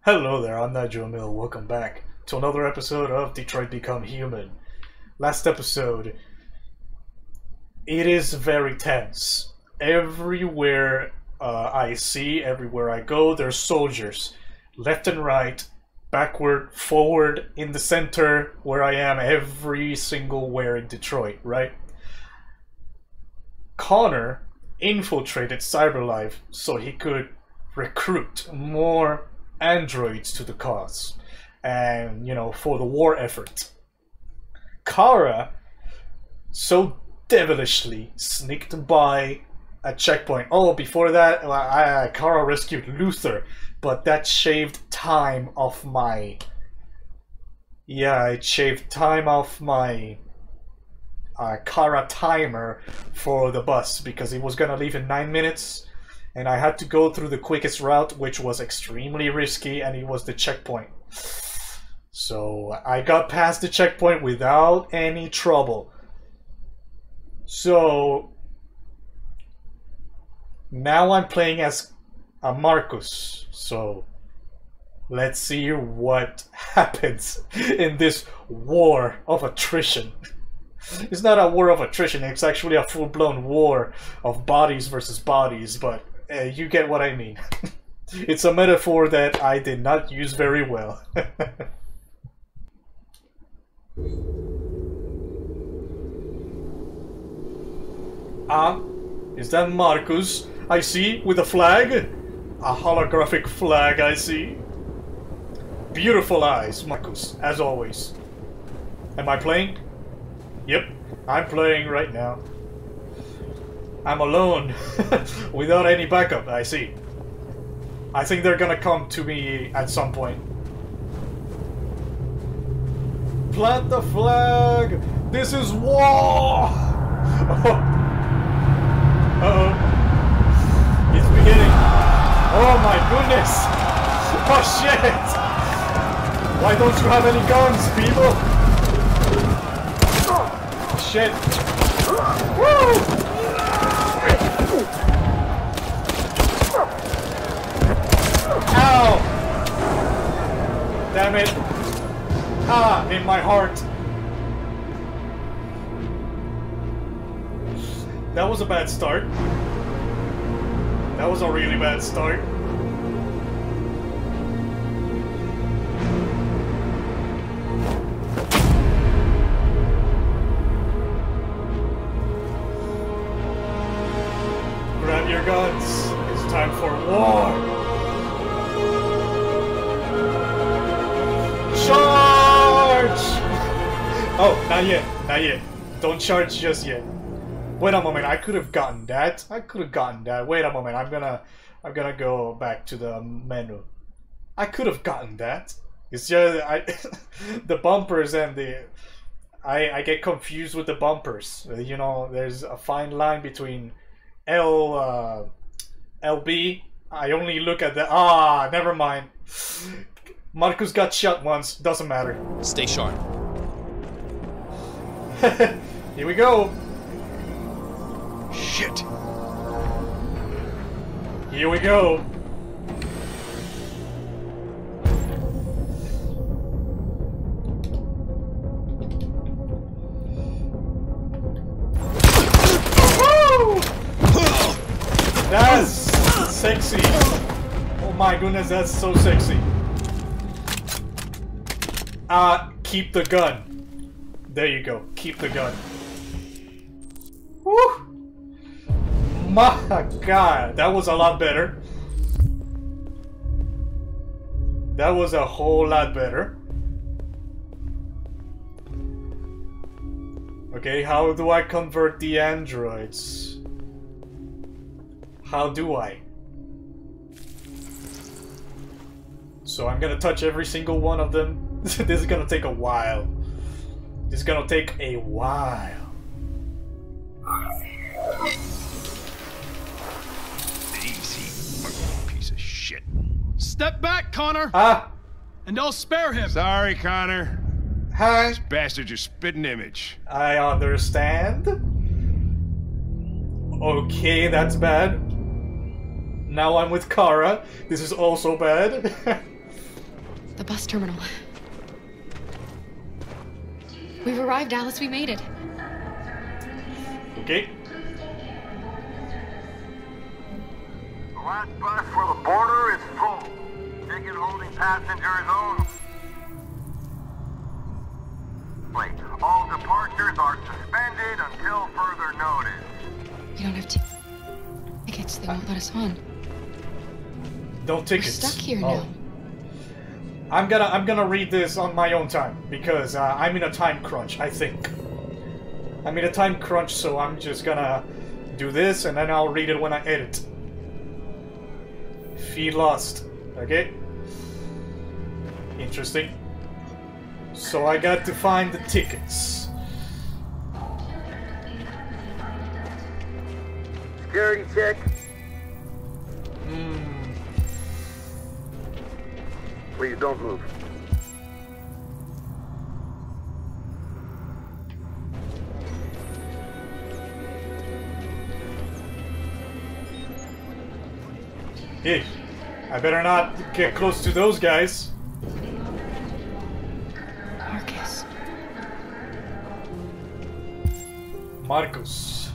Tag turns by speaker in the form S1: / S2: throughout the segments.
S1: Hello there, I'm Nigel Mill. Welcome back to another episode of Detroit Become Human. Last episode, it is very tense. Everywhere everywhere I go, there's soldiers. Left and right, backward, forward, in the center, where I am, every single where in Detroit, right? Connor infiltrated CyberLife so he could recruit more androids to the cause and, for the war effort. Kara so devilishly sneaked by a checkpoint. Oh, before that, Kara rescued Luther, but that shaved time off my... Yeah, it shaved time off my Kara timer for the bus because it was gonna leave in 9 minutes. And I had to go through the quickest route, which was extremely risky, and it was the checkpoint. So I got past the checkpoint without any trouble. So now I'm playing as a Marcus. So let's see what happens in this war of attrition. It's not a war of attrition, it's actually a full-blown war of bodies versus bodies, but you get what I mean. It's a metaphor that I did not use very well. Is that Marcus? I see, with a flag? A holographic flag, I see. Beautiful eyes, Marcus, as always. Am I playing? Yep, I'm playing right now. I'm alone, without any backup, I see. I think they're gonna come to me at some point. Plant the flag! This is war! Uh-oh. It's beginning. Oh my goodness! Oh shit! Why don't you have any guns, people? Shit! Woo! Ow! Damn it! Ah, in my heart. That was a bad start. That was a really bad start. Grab your guns. It's time for war. Charge! Oh, not yet, not yet. Don't charge just yet. Wait a moment, I could have gotten that. Wait a moment, I'm gonna go back to the menu. I could have gotten that. It's just the bumpers and I get confused with the bumpers. There's a fine line between LB. I only look at the never mind. Marcus got shot once, doesn't matter.
S2: Stay sharp.
S1: Here we go.
S2: Shit.
S1: Here we go. Woo! That's sexy. Oh my goodness, that's so sexy. Keep the gun. There you go. Keep the gun. Woo! My God, that was a lot better. That was a whole lot better. Okay, how do I convert the androids? How do I? So I'm gonna touch every single one of them. This is gonna take a while. This is gonna take a while.
S2: Easy, piece of shit. Step back, Connor! And I'll spare him!
S3: Sorry, Connor.
S1: Hi.
S3: This bastard's your spitting image.
S1: I understand. Okay, that's bad. Now I'm with Kara. This is also bad.
S4: The bus terminal. We've arrived, Alice. We made it.
S1: Okay.
S5: The last bus for the border is full. Ticket holding passengers only. All departures are suspended until further notice.
S4: We don't have tickets. They won't let us on.
S1: No tickets.
S4: We're stuck here now.
S1: I'm gonna read this on my own time because I'm in a time crunch. I think I'm in a time crunch, so I'm just gonna do this and then I'll read it when I edit. Feed lost. Okay. Interesting. So I got to find the tickets.
S5: Security check. Please don't move.
S1: Hey, I better not get close to those guys. Marcus.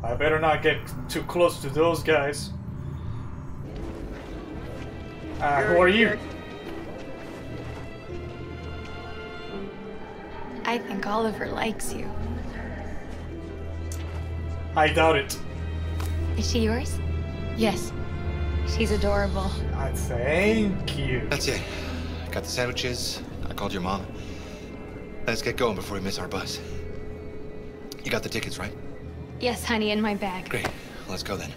S1: I better not get too close to those guys. Who are you?
S4: I think Oliver likes you.
S1: I doubt it.
S4: Is she yours? Yes. She's adorable.
S1: Thank you.
S6: That's it. Got the sandwiches. I called your mom. Let's get going before we miss our bus. You got the tickets, right?
S4: Yes, honey, in my bag.
S6: Great. Let's go then.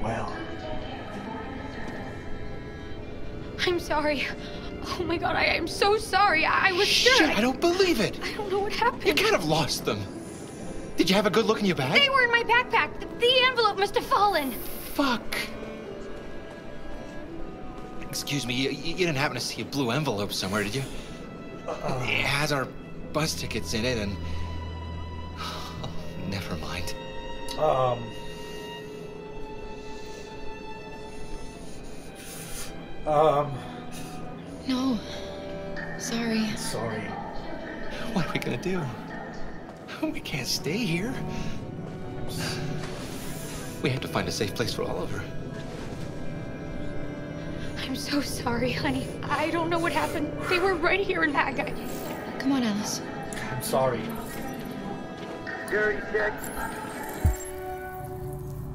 S1: Well.
S4: I'm sorry. Oh my god, I am so sorry. I was sure.
S6: Shit, I don't believe it.
S4: I don't know what happened.
S6: You kind of lost them. Did you have a good look in your bag?
S4: They were in my backpack. The envelope must have fallen.
S6: Fuck. Excuse me, you didn't happen to see a blue envelope somewhere, did you? It has our bus tickets in it and... Oh, never mind.
S4: No. Sorry.
S1: Sorry.
S6: What are we gonna do? We can't stay here. We have to find a safe place for Oliver.
S4: I'm so sorry, honey. I don't know what happened. They were right here in that guy. Come on, Alice.
S1: I'm sorry.
S5: Security check.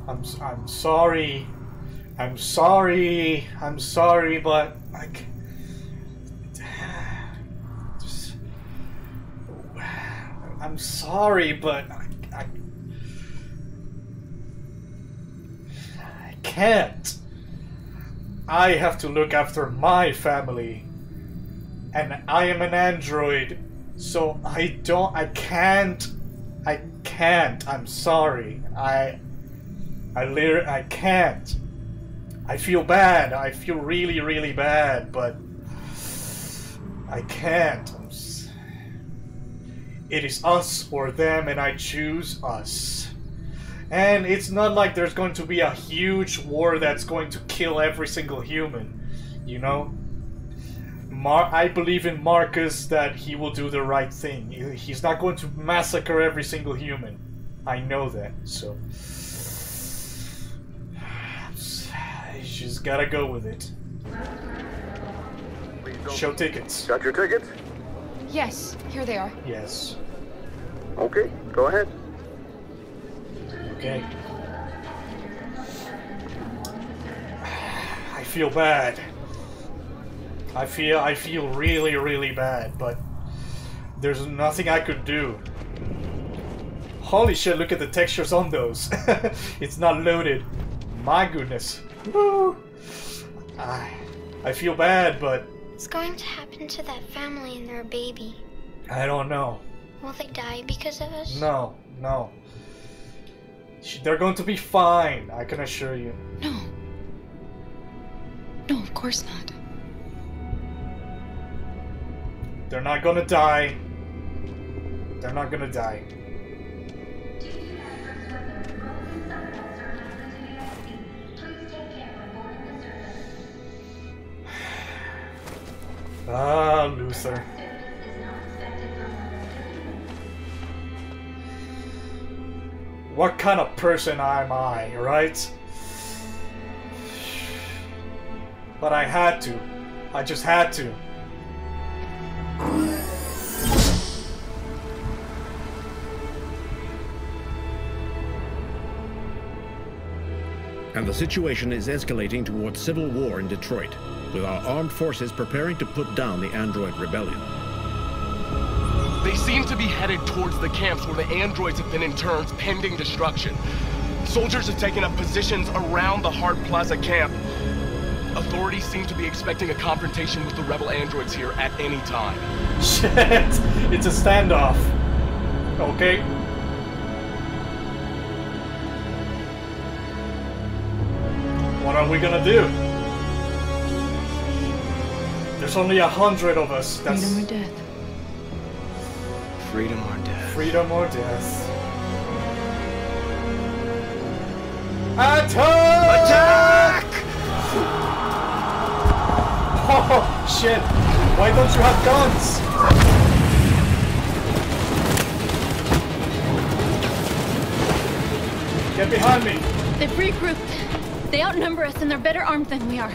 S1: I'm sorry. I'm sorry. I'm sorry, but like, I'm sorry, but I can't. I have to look after my family, and I am an android, so I can't. I'm sorry. I can't. I feel bad. I feel really, really bad, but I can't. It is us or them, and I choose us. And it's not like there's going to be a huge war that's going to kill every single human, you know? I believe in Marcus that he will do the right thing. He's not going to massacre every single human. I know that, so... You just gotta go with it. Show tickets.
S5: Got your tickets?
S4: Yes, here they are.
S1: Yes.
S5: Okay, go ahead.
S1: Okay. I feel bad. I feel really, really bad, but there's nothing I could do. Holy shit, look at the textures on those. It's not loaded. My goodness. Woo. I feel bad, but...
S7: What's going to happen to that family and their baby?
S1: I don't know.
S7: Will they die because of us?
S1: No, no. They're going to be fine, I can assure you.
S4: No. course not.
S1: They're not gonna die. They're not gonna die. Ah, Luther. What kind of person am I, right? But I had to. I just had to.
S8: And the situation is escalating towards civil war in Detroit, with our armed forces preparing to put down the android rebellion.
S9: They seem to be headed towards the camps where the androids have been interned pending destruction. Soldiers have taken up positions around the Hart Plaza camp. Authorities seem to be expecting a confrontation with the rebel androids here at any time.
S1: Shit! It's a standoff. Okay. What are we gonna do? There's only 100 of us. That's
S4: Freedom or death.
S6: Freedom or death.
S1: Freedom or death. Attack!
S6: Attack!
S1: Oh, shit. Why don't you have guns? Get behind me.
S4: They've regrouped. They outnumber us and they're better armed than we are.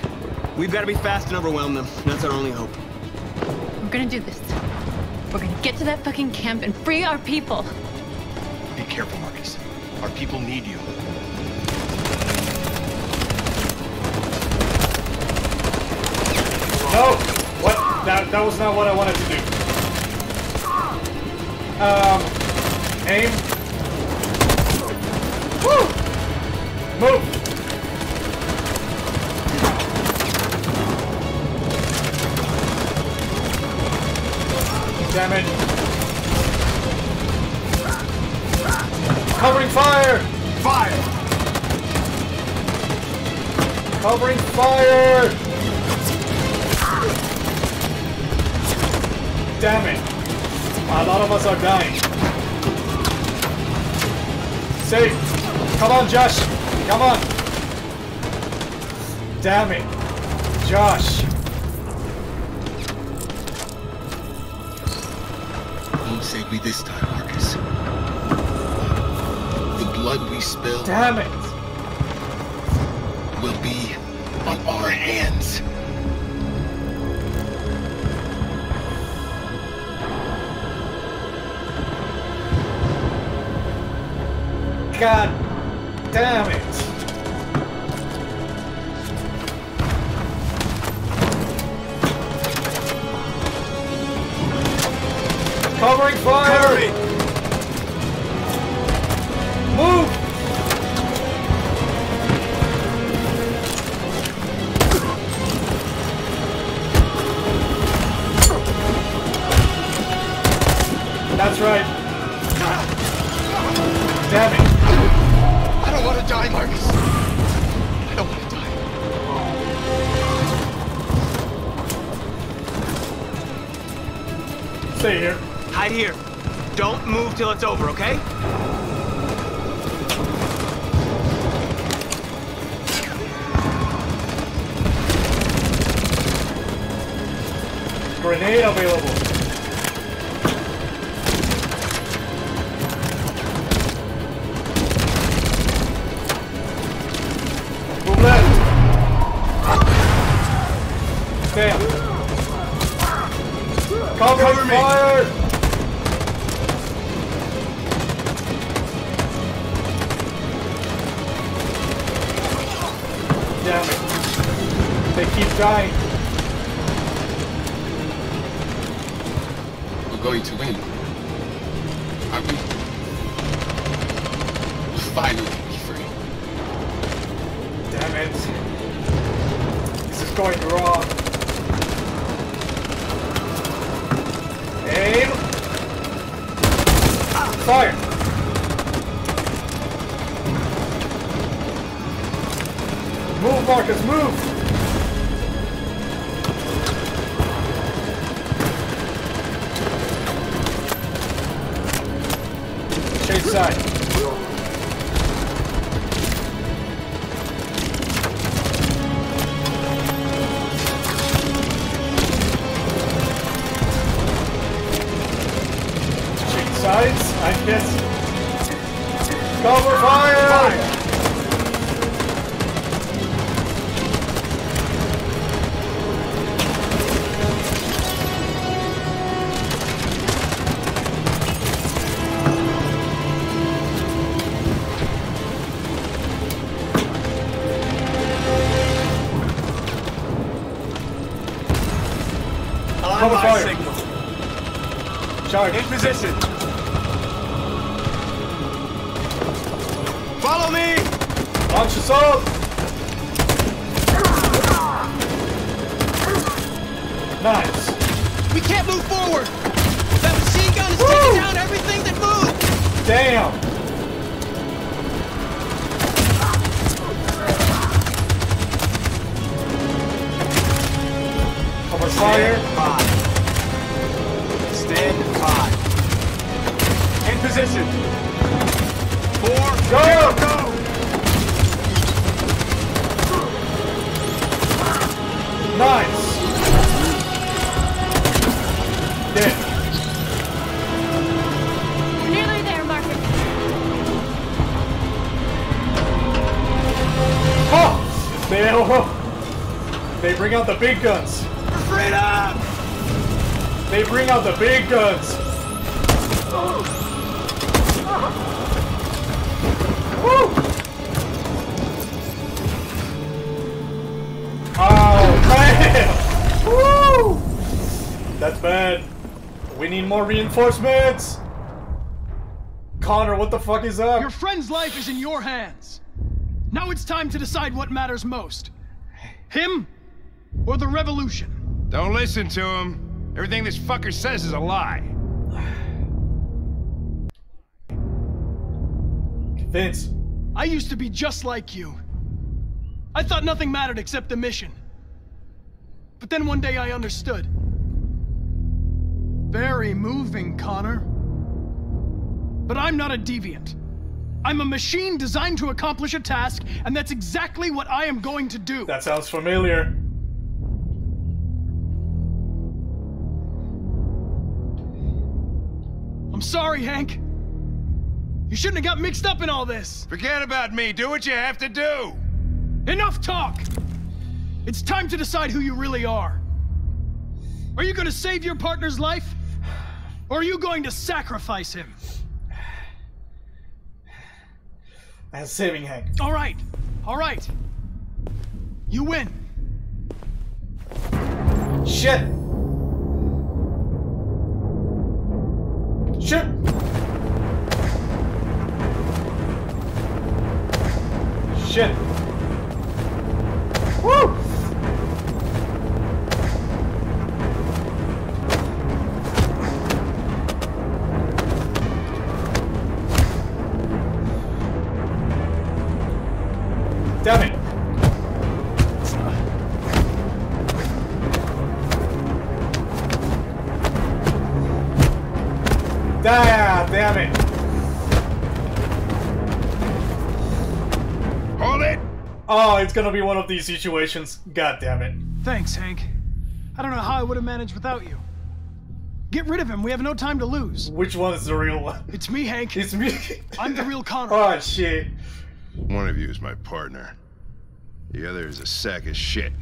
S10: We've got to be fast and overwhelm them. That's our only hope.
S4: We're gonna do this. We're gonna get to that fucking camp and free our people.
S9: Be careful, Marcus. Our people need you.
S1: No! What? That was not what I wanted to do. Aim. Woo! Move! Damn it. Covering fire!
S9: Fire!
S1: Covering fire! Damn it. A lot of us are dying. Save! Come on, Josh! Come on! Damn it. Josh!
S11: Won't save me this time, Marcus. The blood we spill
S1: Damn it!
S11: will be on our hands.
S1: God damn it! Covering fire! Move! That's right. Damn it.
S9: I don't want to die, Marcus. I don't want to die.
S1: Stay here.
S10: Hide here. Don't move till it's over, okay?
S1: Grenade available. Move left. Damn. Cover fire! Damn it. They keep dying.
S11: We're going to win. Aren't we? We'll finally be free.
S1: Damn it. This is going wrong. Aim. Fire. Move, Marcus, move. side. Check sides, I guess. Cover fire! Cover fire.
S10: Signal.
S1: Charge.
S10: In position. Follow me.
S1: Launch assault. Nice.
S2: We can't move forward! That machine gun is taking down everything that moves!
S1: Damn. Cover fire.
S10: Stand by. In position. 4,
S1: Go!
S10: go!
S1: Nice. Dead.
S4: We're nearly there, Marcus.
S1: Oh! They bring out the big guns.
S10: Freedom!
S1: They bring out the big guns. Woo! Oh man! Woo! That's bad. We need more reinforcements. Connor, what the fuck is up?
S2: Your friend's life is in your hands. Now it's time to decide what matters most. Him or the revolution?
S3: Don't listen to him. Everything this fucker says is a lie.
S1: Vince.
S2: I used to be just like you. I thought nothing mattered except the mission. But then one day I understood. Very moving, Connor. But I'm not a deviant. I'm a machine designed to accomplish a task, and that's exactly what I am going to do.
S1: That sounds familiar.
S2: I'm sorry, Hank. You shouldn't have got mixed up in all this.
S3: Forget about me. Do what you have to do.
S2: Enough talk! It's time to decide who you really are. Are you going to save your partner's life? Or are you going to sacrifice him?
S1: That's saving Hank.
S2: All right. All right. You win.
S1: Shit! Shit! Shit! Woo! Damn it! Damn it!
S3: Hold it!
S1: Oh, it's gonna be one of these situations. God damn it.
S2: Thanks, Hank. I don't know how I would have managed without you. Get rid of him. We have no time to lose.
S1: Which one is the real one?
S2: It's me, Hank.
S1: It's me.
S2: I'm the real Connor.
S1: Oh, shit.
S3: One of you is my partner. The other is a sack of shit.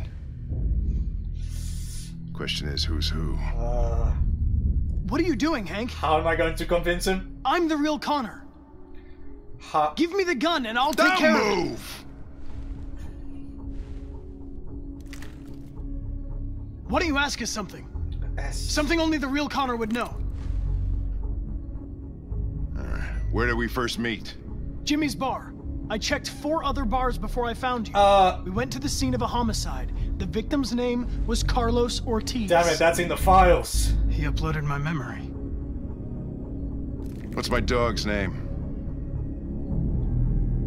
S3: Question is, who's who?
S2: What are you doing, Hank?
S1: How am I going to convince him?
S2: I'm the real Connor.
S1: How?
S2: Give me the gun and I'll take care of it.
S3: Move!
S2: Why don't you ask us something? Something only the real Connor would know.
S3: Where did we first meet?
S2: Jimmy's bar. I checked 4 other bars before I found you. We went to the scene of a homicide. The victim's name was Carlos Ortiz.
S1: Damn it, that's in the files.
S2: He uploaded my memory.
S3: What's my dog's name?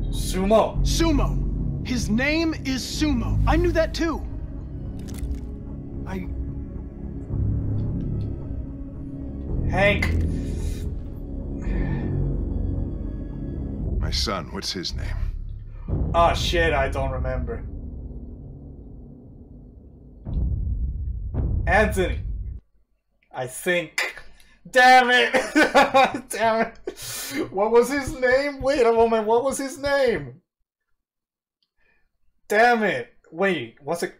S1: Sumo.
S2: Sumo. His name is Sumo. I knew that too.
S1: Hank.
S3: son, what's his name?
S1: Oh shit, I don't remember. Anthony. I think. Damn it! Damn it! What was his name? Wait a moment, what was his name? Damn it! Wait, what's it?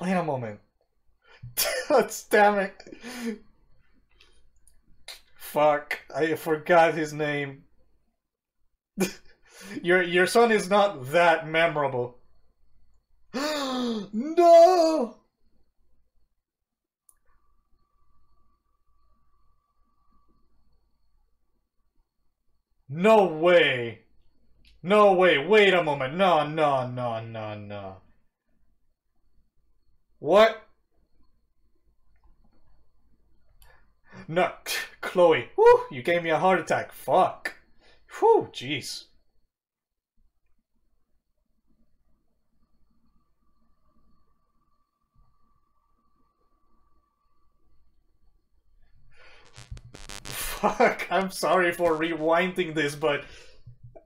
S1: Wait a moment. Damn it! Fuck, I forgot his name. Your son is not that memorable. No! No way. No way. Wait a moment. No, no, no, no, no. What? No, Chloe. Whew, you gave me a heart attack. Fuck. Whew, jeez. Fuck, I'm sorry for rewinding this, but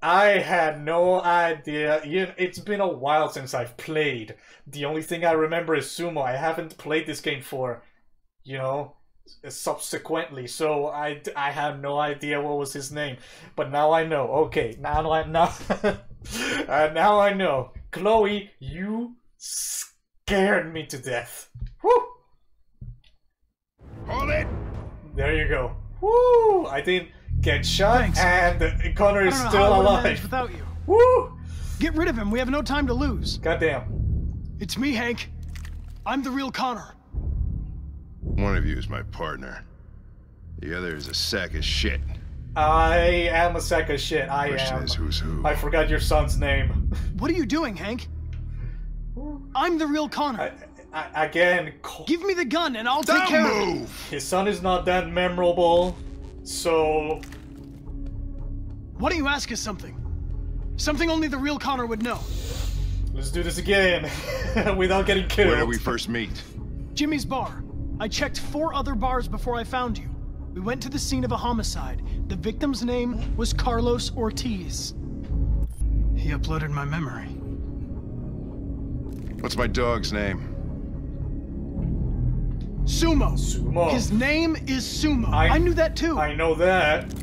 S1: I had no idea. It's been a while since I've played. The only thing I remember is Sumo. I haven't played this game for, you know, subsequently, so I had no idea what was his name. But now I know. Okay, now I know. Chloe, you scared me to death. Woo!
S3: Hold it!
S1: There you go. Woo! I didn't get shot.
S2: Thanks.
S1: And Connor is still
S2: how I would've
S1: alive.
S2: managed without you.
S1: Woo!
S2: Get rid of him. We have no time to lose.
S1: Goddamn.
S2: It's me, Hank. I'm the real Connor.
S3: One of you is my partner. The other is a sack of shit.
S1: I am a sack of shit. I
S3: Question
S1: am.
S3: is who's who.
S1: I forgot your son's name.
S2: What are you doing, Hank? I'm the real Connor.
S1: Again,
S2: give me the gun and I'll take care of it.
S1: His son is not that memorable, so...
S2: Why don't you ask us something? Something only the real Connor would know.
S1: Let's do this again, without getting killed.
S3: Where do we first meet?
S2: Jimmy's bar. I checked 4 other bars before I found you. We went to the scene of a homicide. The victim's name was Carlos Ortiz. He uploaded my memory.
S3: What's my dog's name?
S2: Sumo.
S1: Sumo.
S2: His name is Sumo. I knew that too.
S1: I know that.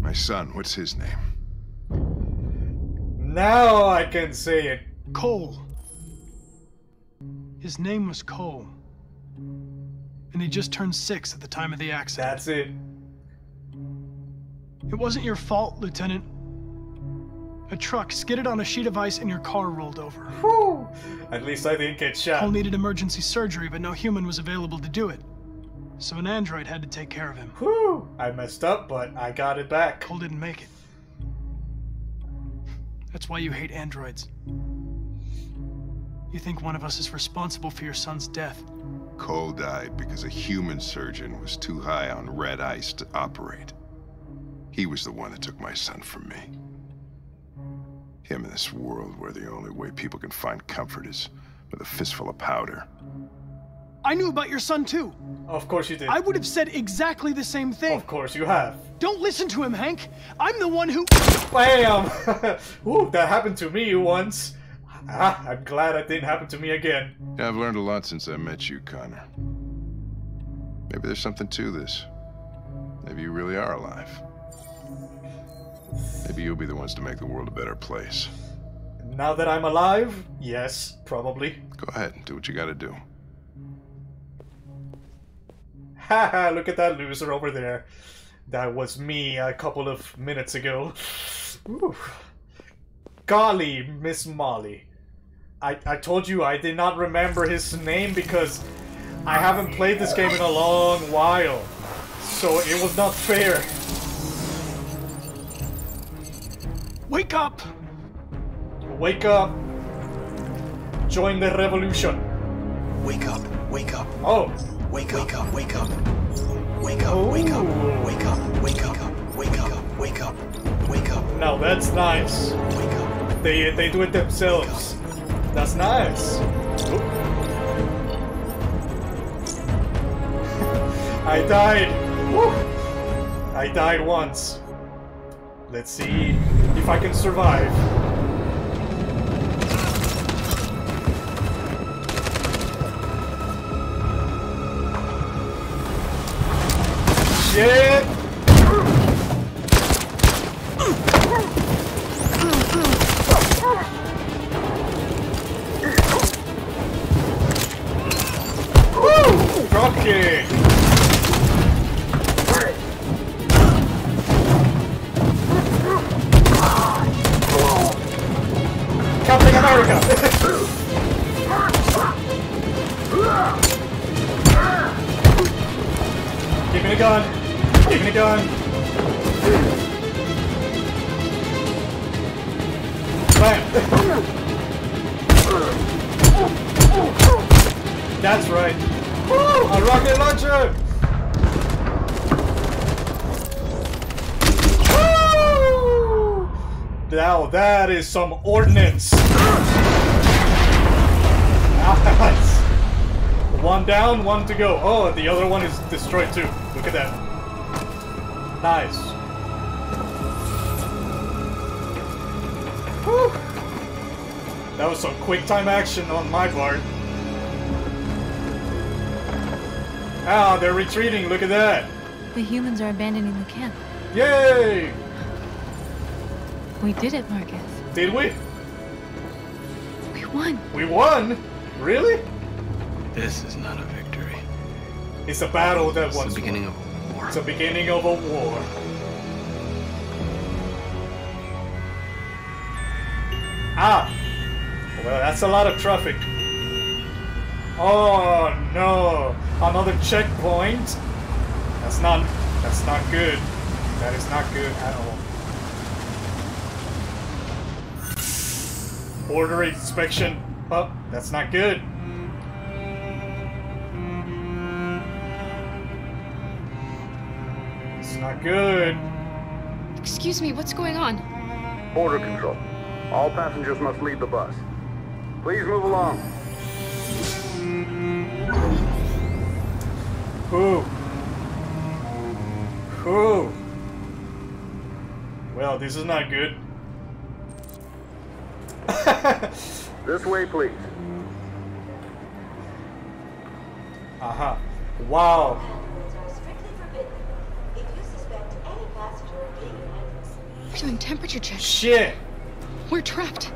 S3: My son, what's his name?
S1: Now I can say it.
S2: Cole. His name was Cole. And he just turned 6 at the time of the accident.
S1: That's it.
S2: It wasn't your fault, Lieutenant. A truck skidded on a sheet of ice and your car rolled over.
S1: Whew. At least I didn't get shot.
S2: Cole needed emergency surgery, but no human was available to do it. So an android had to take care of him.
S1: Whew. I messed up, but I got it back.
S2: Cole didn't make it. That's why you hate androids. You think one of us is responsible for your son's death.
S3: Cole died because a human surgeon was too high on red ice to operate. He was the one that took my son from me. Him in this world where the only way people can find comfort is with a fistful of powder.
S2: I knew about your son too.
S1: Of course you did.
S2: I would have said exactly the same thing.
S1: Of course you have.
S2: Don't listen to him, Hank. I'm the one who...
S1: Bam! Ooh, that happened to me once. I'm glad it didn't happen to me again.
S3: Yeah, I've learned a lot since I met you, Connor. Maybe there's something to this. Maybe you really are alive. Maybe you'll be the ones to make the world a better place.
S1: Now that I'm alive? Yes, probably.
S3: Go ahead, do what you gotta do.
S1: Haha, look at that loser over there. That was me a couple of minutes ago. Ooh. Golly, Miss Molly. I told you I did not remember his name because I haven't played this game in a long while. So it was not fair.
S2: Wake up!
S1: Wake up. Join the revolution.
S11: Wake up, wake up.
S1: Oh.
S11: Wake up, wake up. Wake up, wake up, wake up, wake up, wake up, wake up, wake up.
S1: Now that's nice.
S11: Wake up.
S1: They do it themselves. That's nice. I died. Woo. I died once. Let's see if I can survive. Shit! Woo! Drop kick! Captain America! Give me the gun! Give me the gun! Bam! That's right! Woo! A rocket launcher! Woo! Now that is some ordnance! Nice! One down, one to go. Oh, the other one is destroyed too. Look at that. Nice. Whew. That was some quick time action on my part. Ah, they're retreating. Look at that.
S12: The humans are abandoning the camp.
S1: Yay!
S12: We did it, Marcus.
S1: Did we?
S12: We won.
S1: We won? Really?
S11: This is not a victory.
S1: It's a battle that
S11: It's
S1: was
S11: the beginning of a war.
S1: It's the beginning of a war. Ah! Well, that's a lot of traffic. Oh no! Another checkpoint? That's not good. That is not good at all. Border inspection. Oh, that's not good. It's not good.
S4: Excuse me, what's going on?
S5: Border control. All passengers must leave the bus. Please move along.
S1: Whew. Whew. Well, this is not good.
S5: This way, please.
S1: Uh-huh. Wow.
S4: We're doing temperature checks.
S1: Shit.
S4: We're trapped.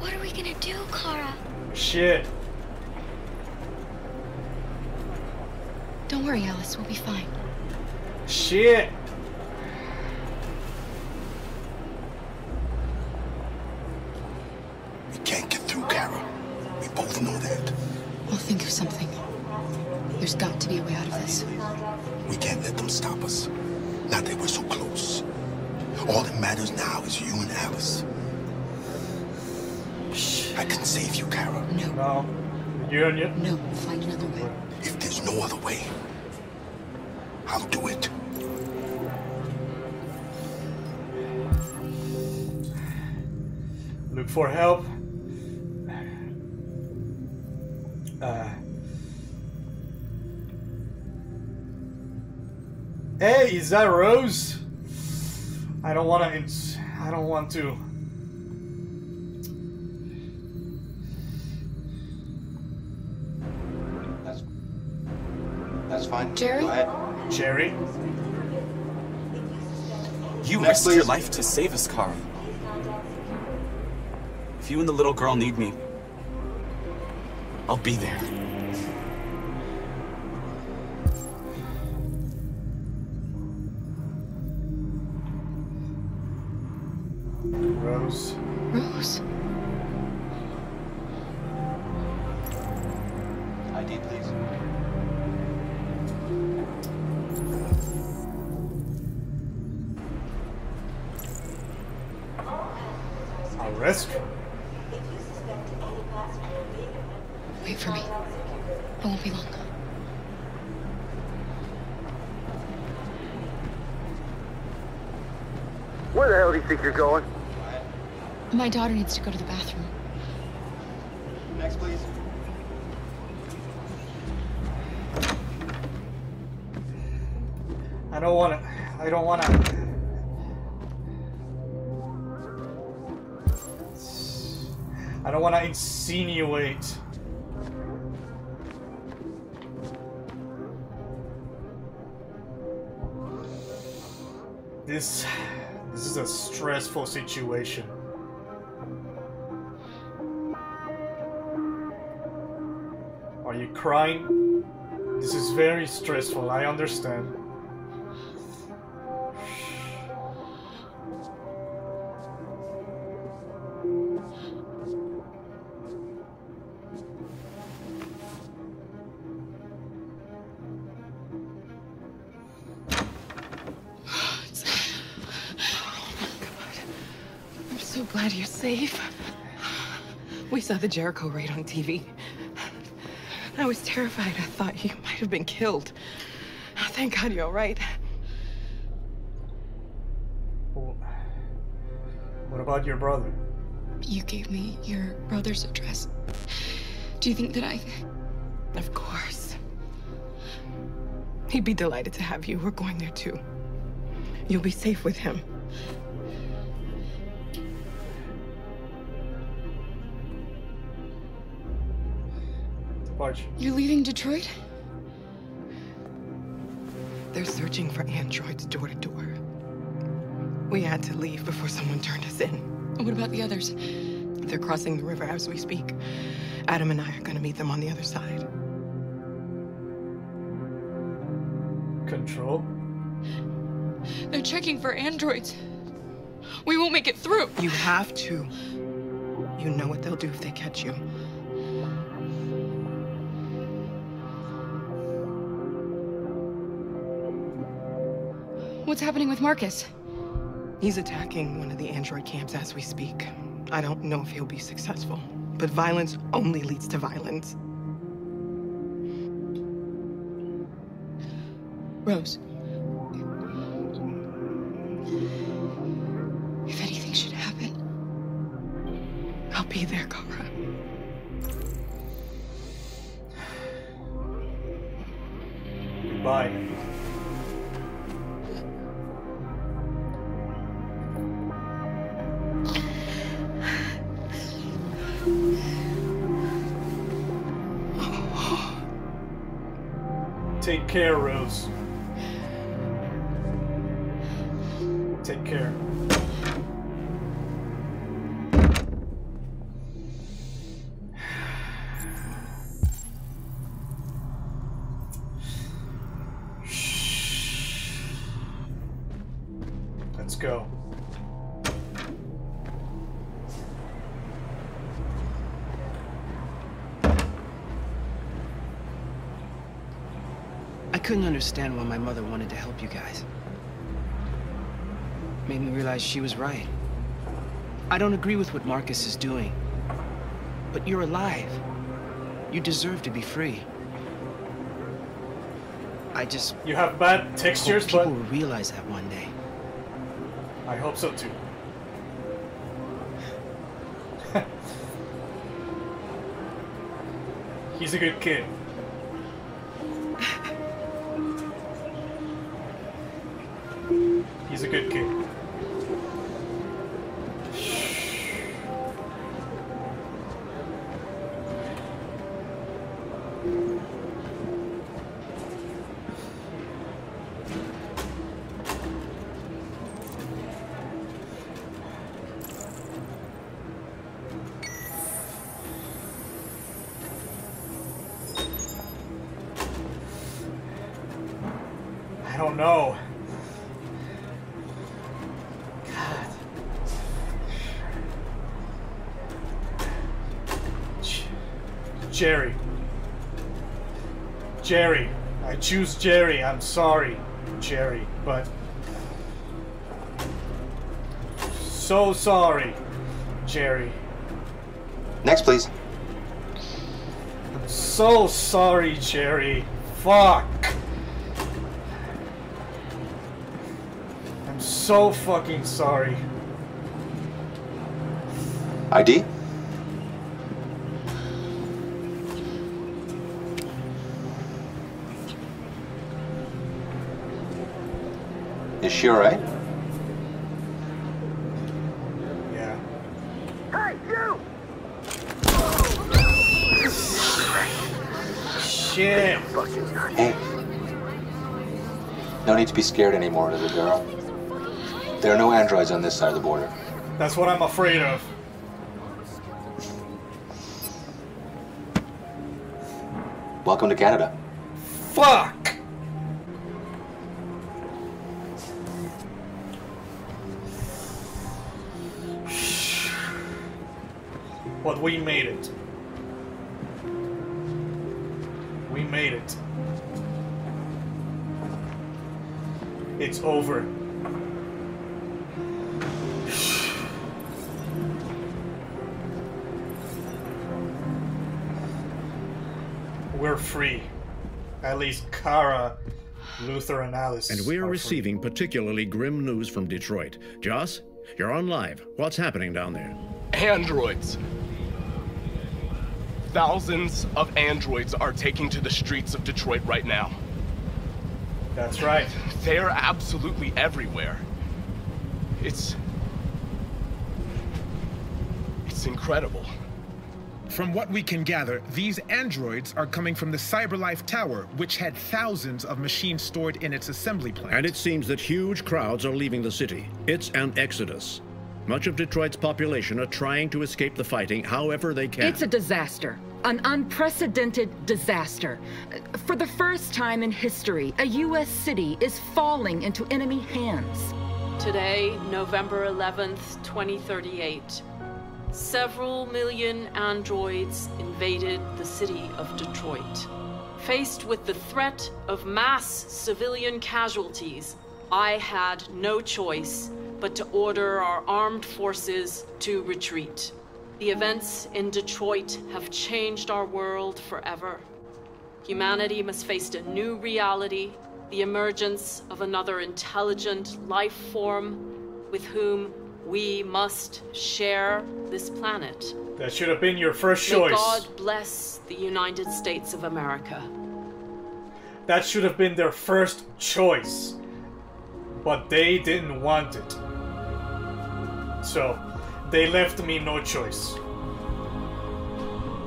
S7: What are we gonna do, Kara?
S1: Shit.
S4: Don't worry, Alice. We'll be fine.
S1: Shit.
S11: We can't get through, Kara. We both know that.
S4: I'll think of something. There's got to be a way out of this.
S11: We can't let them stop us. Not that we're so close. All that matters now is you and Alice. I can save you, Kara.
S4: No.
S1: No. You and you?
S4: No, we'll find another way.
S11: If there's no other way, I'll do it.
S1: Look for help. Hey, is that Rose? I don't want to.
S6: That's fine.
S4: Jerry?
S6: Go ahead.
S1: Jerry?
S10: You
S6: Next,
S10: risked your
S6: please.
S10: life to save us, Carl. If you and the little girl need me, I'll be there.
S1: Rose.
S4: Rose?
S6: ID, please.
S1: Arrest?
S4: Wait for me. I won't be long.
S5: Where the hell do you think you're going?
S4: My daughter needs to go to the bathroom.
S6: Next, please.
S1: I don't wanna. I don't wanna insinuate. This is a stressful situation. Are you crying? This is very stressful, I understand.
S13: Glad you're safe. We saw the Jericho raid on TV. I was terrified. I thought you might have been killed. Thank God you're all right.
S1: What about your brother?
S4: You gave me your brother's address. Do you think that I...
S13: Of course. He'd be delighted to have you. We're going there too. You'll be safe with him.
S4: You're leaving Detroit?
S13: They're searching for androids door to door. We had to leave before someone turned us in.
S4: What about the others?
S13: They're crossing the river as we speak. Adam and I are going to meet them on the other side.
S1: Control?
S4: They're checking for androids. We won't make it through.
S13: You have to. You know what they'll do if they catch you.
S4: What's happening with Marcus?
S13: He's attacking one of the android camps as we speak. I don't know if he'll be successful, but violence only leads to violence.
S4: Rose. If anything should happen,
S13: I'll be there, Kara.
S1: Goodbye. Take care, Rose. Take care. Let's go.
S14: I couldn't understand why my mother wanted to help you guys. Made me realize she was right. I don't agree with what Marcus is doing. But you're alive. You deserve to be free.
S1: You have bad textures,
S14: but people will realize that one day.
S1: I hope so too. He's a good kid. He's a good kid. I don't know. God. Jerry. Jerry. I choose Jerry. I'm sorry, Jerry, but so sorry, Jerry.
S6: Next, please.
S1: I'm so sorry, Jerry. Fuck. I'm so fucking sorry.
S6: ID?
S15: Is she alright?
S1: Yeah.
S5: Hey, you!
S1: Shit.
S15: Hey. No need to be scared anymore, little girl. There are no androids on this side of the border.
S1: That's what I'm afraid of.
S15: Welcome to Canada.
S1: Fuck! But we made it. We made it. It's over. We're free. At least Kara, Luther, and Alice.
S8: And we're receiving particularly grim news from Detroit. Joss, you're on live. What's happening down there?
S9: Androids. Thousands of androids are taking to the streets of Detroit right now.
S1: That's right.
S9: They're absolutely everywhere. It's incredible.
S16: From what we can gather, these androids are coming from the CyberLife Tower, which had thousands of machines stored in its assembly plant.
S8: And it seems that huge crowds are leaving the city. It's an exodus. Much of Detroit's population are trying to escape the fighting however they can.
S13: It's a disaster. An unprecedented disaster. For the first time in history, a U.S. city is falling into enemy hands.
S17: Today, November 11th, 2038, several million androids invaded the city of Detroit. Faced with the threat of mass civilian casualties, I had no choice but to order our armed forces to retreat. The events in Detroit have changed our world forever. Humanity must face a new reality, the emergence of another intelligent life form with whom we must share this planet.
S1: That should have been your first choice.
S17: May God bless the United States of America.
S1: That should have been their first choice. But they didn't want it. So, they left me no choice.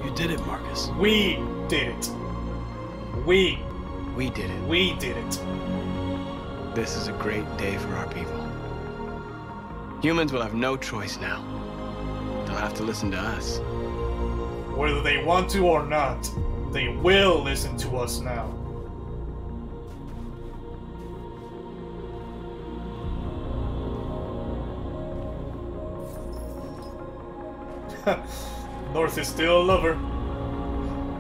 S2: You did it, Marcus.
S1: We did it. We
S14: did it.
S1: We did it.
S14: This is a great day for our people. Humans will have no choice now. They'll have to listen to us.
S1: Whether they want to or not, they will listen to us now. North is still a lover.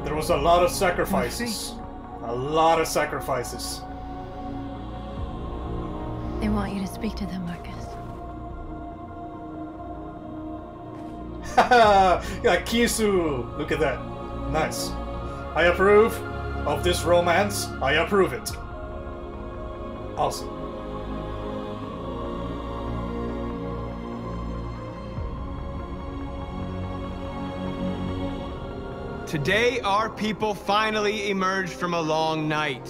S1: There was a lot of sacrifices. A lot of sacrifices.
S12: They want you to speak to them, Marcus.
S1: Haha! Yeah, Kisu! Look at that. Nice. I approve of this romance. I approve it. Awesome.
S18: Today, our people finally emerged from a long night.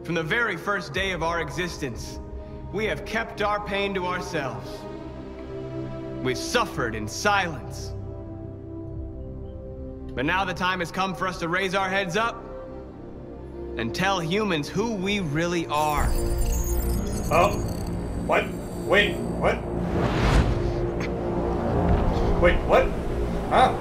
S18: From the very first day of our existence, we have kept our pain to ourselves. We've suffered in silence. But now the time has come for us to raise our heads up and tell humans who we really are.
S1: Oh. What? Wait, what? Wait, what? Huh?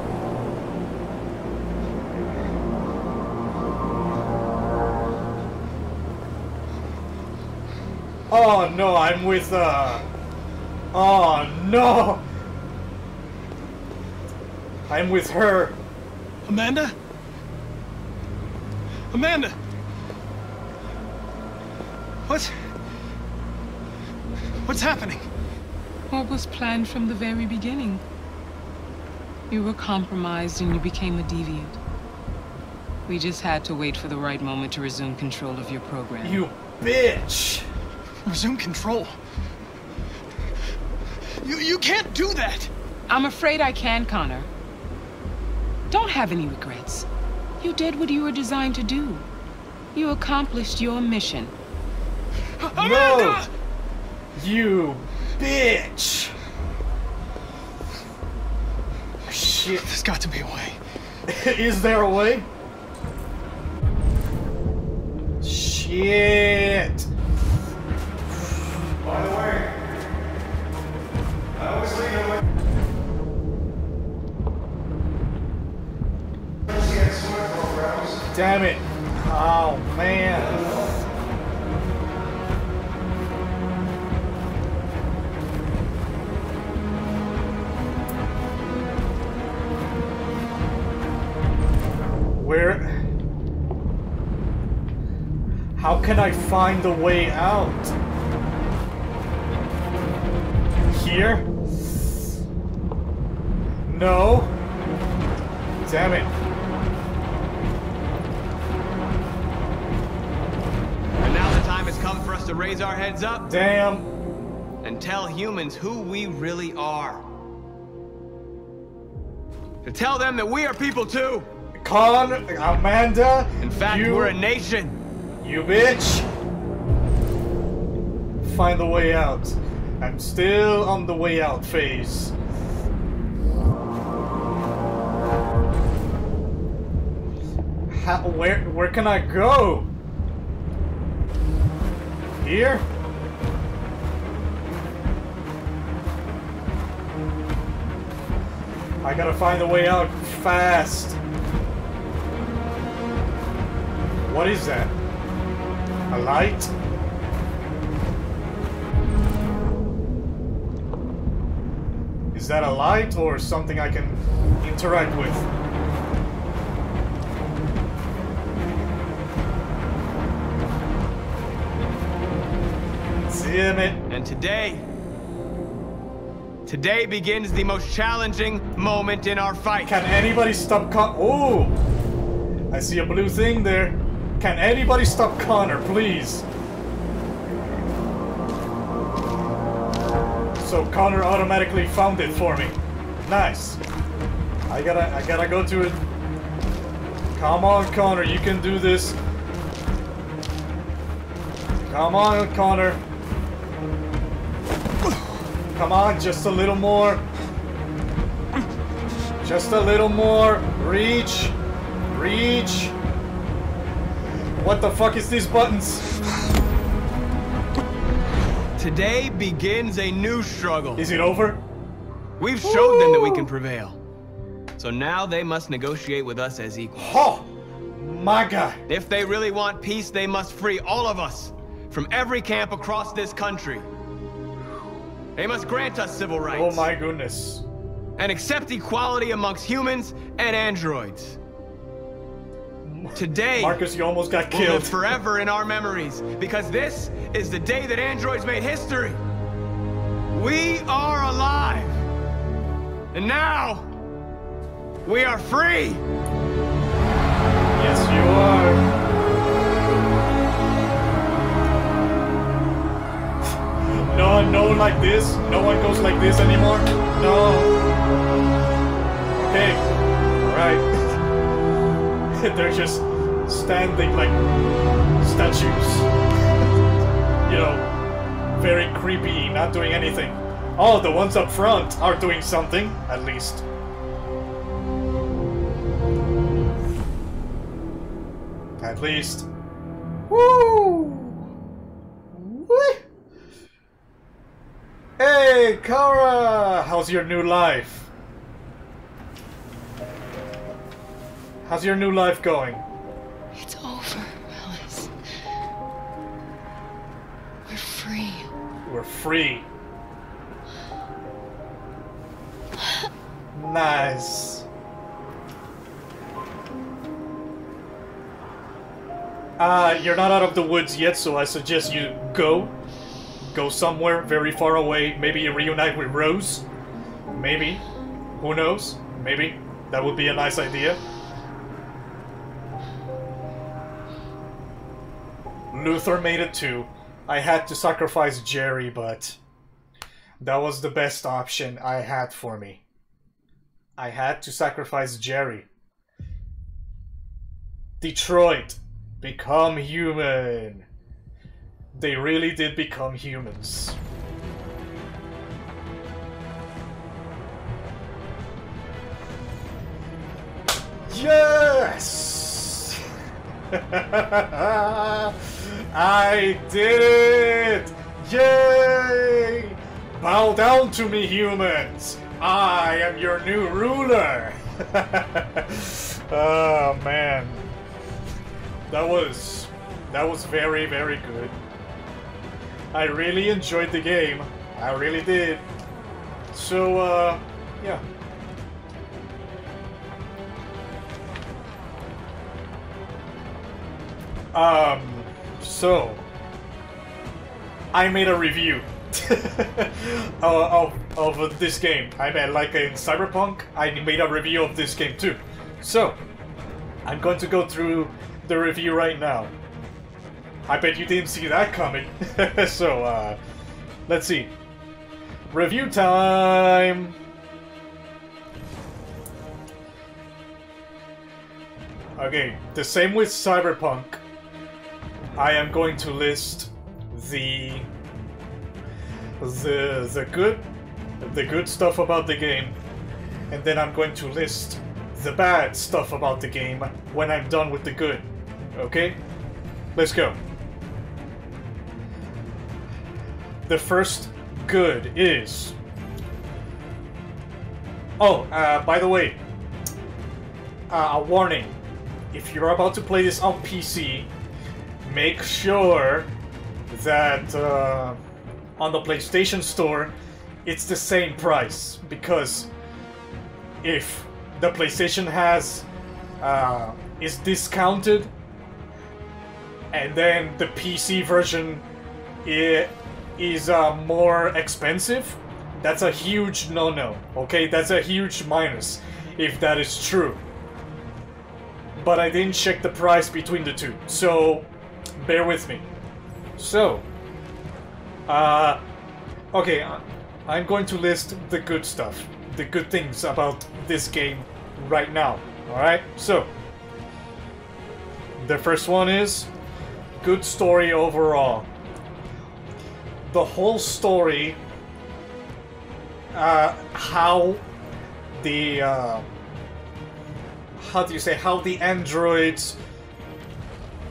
S1: Oh no, I'm with, oh no! I'm with her.
S2: Amanda? Amanda! What's happening?
S19: What was planned from the very beginning? You were compromised and you became a deviant. We just had to wait for the right moment to resume control of your program.
S1: You bitch!
S2: Resume control? You can't do that!
S19: I'm afraid I can, Connor. Don't have any regrets. You did what you were designed to do. You accomplished your mission.
S1: No! You bitch! Shit.
S2: There's got to be a way.
S1: Is there a way? Shit!
S5: By the way, I always leave you with...
S1: Damn it! Oh man! Where? How can I find the way out? Here? No? Damn it.
S18: And now the time has come for us to raise our heads up.
S1: Damn.
S18: And tell humans who we really are. To tell them that we are people too.
S1: Con, Amanda.
S18: In fact, we're a nation.
S1: You bitch. Find the way out. I'm still on the way out phase. Where can I go? Here? I gotta find a way out fast. What is that? A light? Is that a light or something I can interact with? Damn it.
S18: And today begins the most challenging moment in our fight.
S1: Can anybody stop Oh! I see a blue thing there. Can anybody stop Connor, please? So Connor automatically found it for me. Nice. I gotta go to it. Come on, Connor, you can do this. Come on, Connor. Come on, just a little more. Just a little more. Reach. Reach. What the fuck is these buttons?
S18: Today begins a new struggle.
S1: Is it over?
S18: We've showed them that we can prevail. So now they must negotiate with us as equals.
S1: Oh, my God.
S18: If they really want peace, they must free all of us from every camp across this country. They must grant us civil rights.
S1: Oh my goodness.
S18: And accept equality amongst humans and androids. Today,
S1: Marcus, you almost got
S18: will live
S1: killed.
S18: forever in our memories, because this is the day that androids made history. We are alive. And now, we are free.
S1: Yes, you are. No, like this. No one goes like this anymore. No. Okay. Alright. They're just standing like statues. You know, very creepy, not doing anything. Oh, the ones up front are doing something, at least. At least. Woo! Woo! Hey, Kara! How's your new life? How's your new life going?
S13: It's over, Alice. We're free.
S1: We're free. Nice. You're not out of the woods yet, so I suggest you go. Go somewhere very far away. Maybe you reunite with Rose. Maybe. Who knows? Maybe. That would be a nice idea. Luther made it too. I had to sacrifice Jerry, but that was the best option I had for me. I had to sacrifice Jerry. Detroit, become human. they really did become humans. Yes! I did it! Yay! Bow down to me, humans! I am your new ruler! Oh man. That was very, very good. I really enjoyed the game. I really did. So, yeah. So I made a review of this game. I mean, like in Cyberpunk, I made a review of this game too. So I'm going to go through the review right now. I bet you didn't see that coming. So, let's see. Review time! Okay, the same with Cyberpunk. I am going to list the good stuff about the game, and then I'm going to list the bad stuff about the game when I'm done with the good. Okay? Let's go. The first good is... Oh, by the way, a warning. If you're about to play this on PC, make sure that on the PlayStation Store, it's the same price. Because if the PlayStation is discounted, and then the PC version is more expensive, that's a huge no-no, okay? That's a huge minus, if that is true. But I didn't check the price between the two, so bear with me. So, okay, I'm going to list the good stuff, the good things about this game right now, alright? So, the first one is good story overall. The whole story, how the how the androids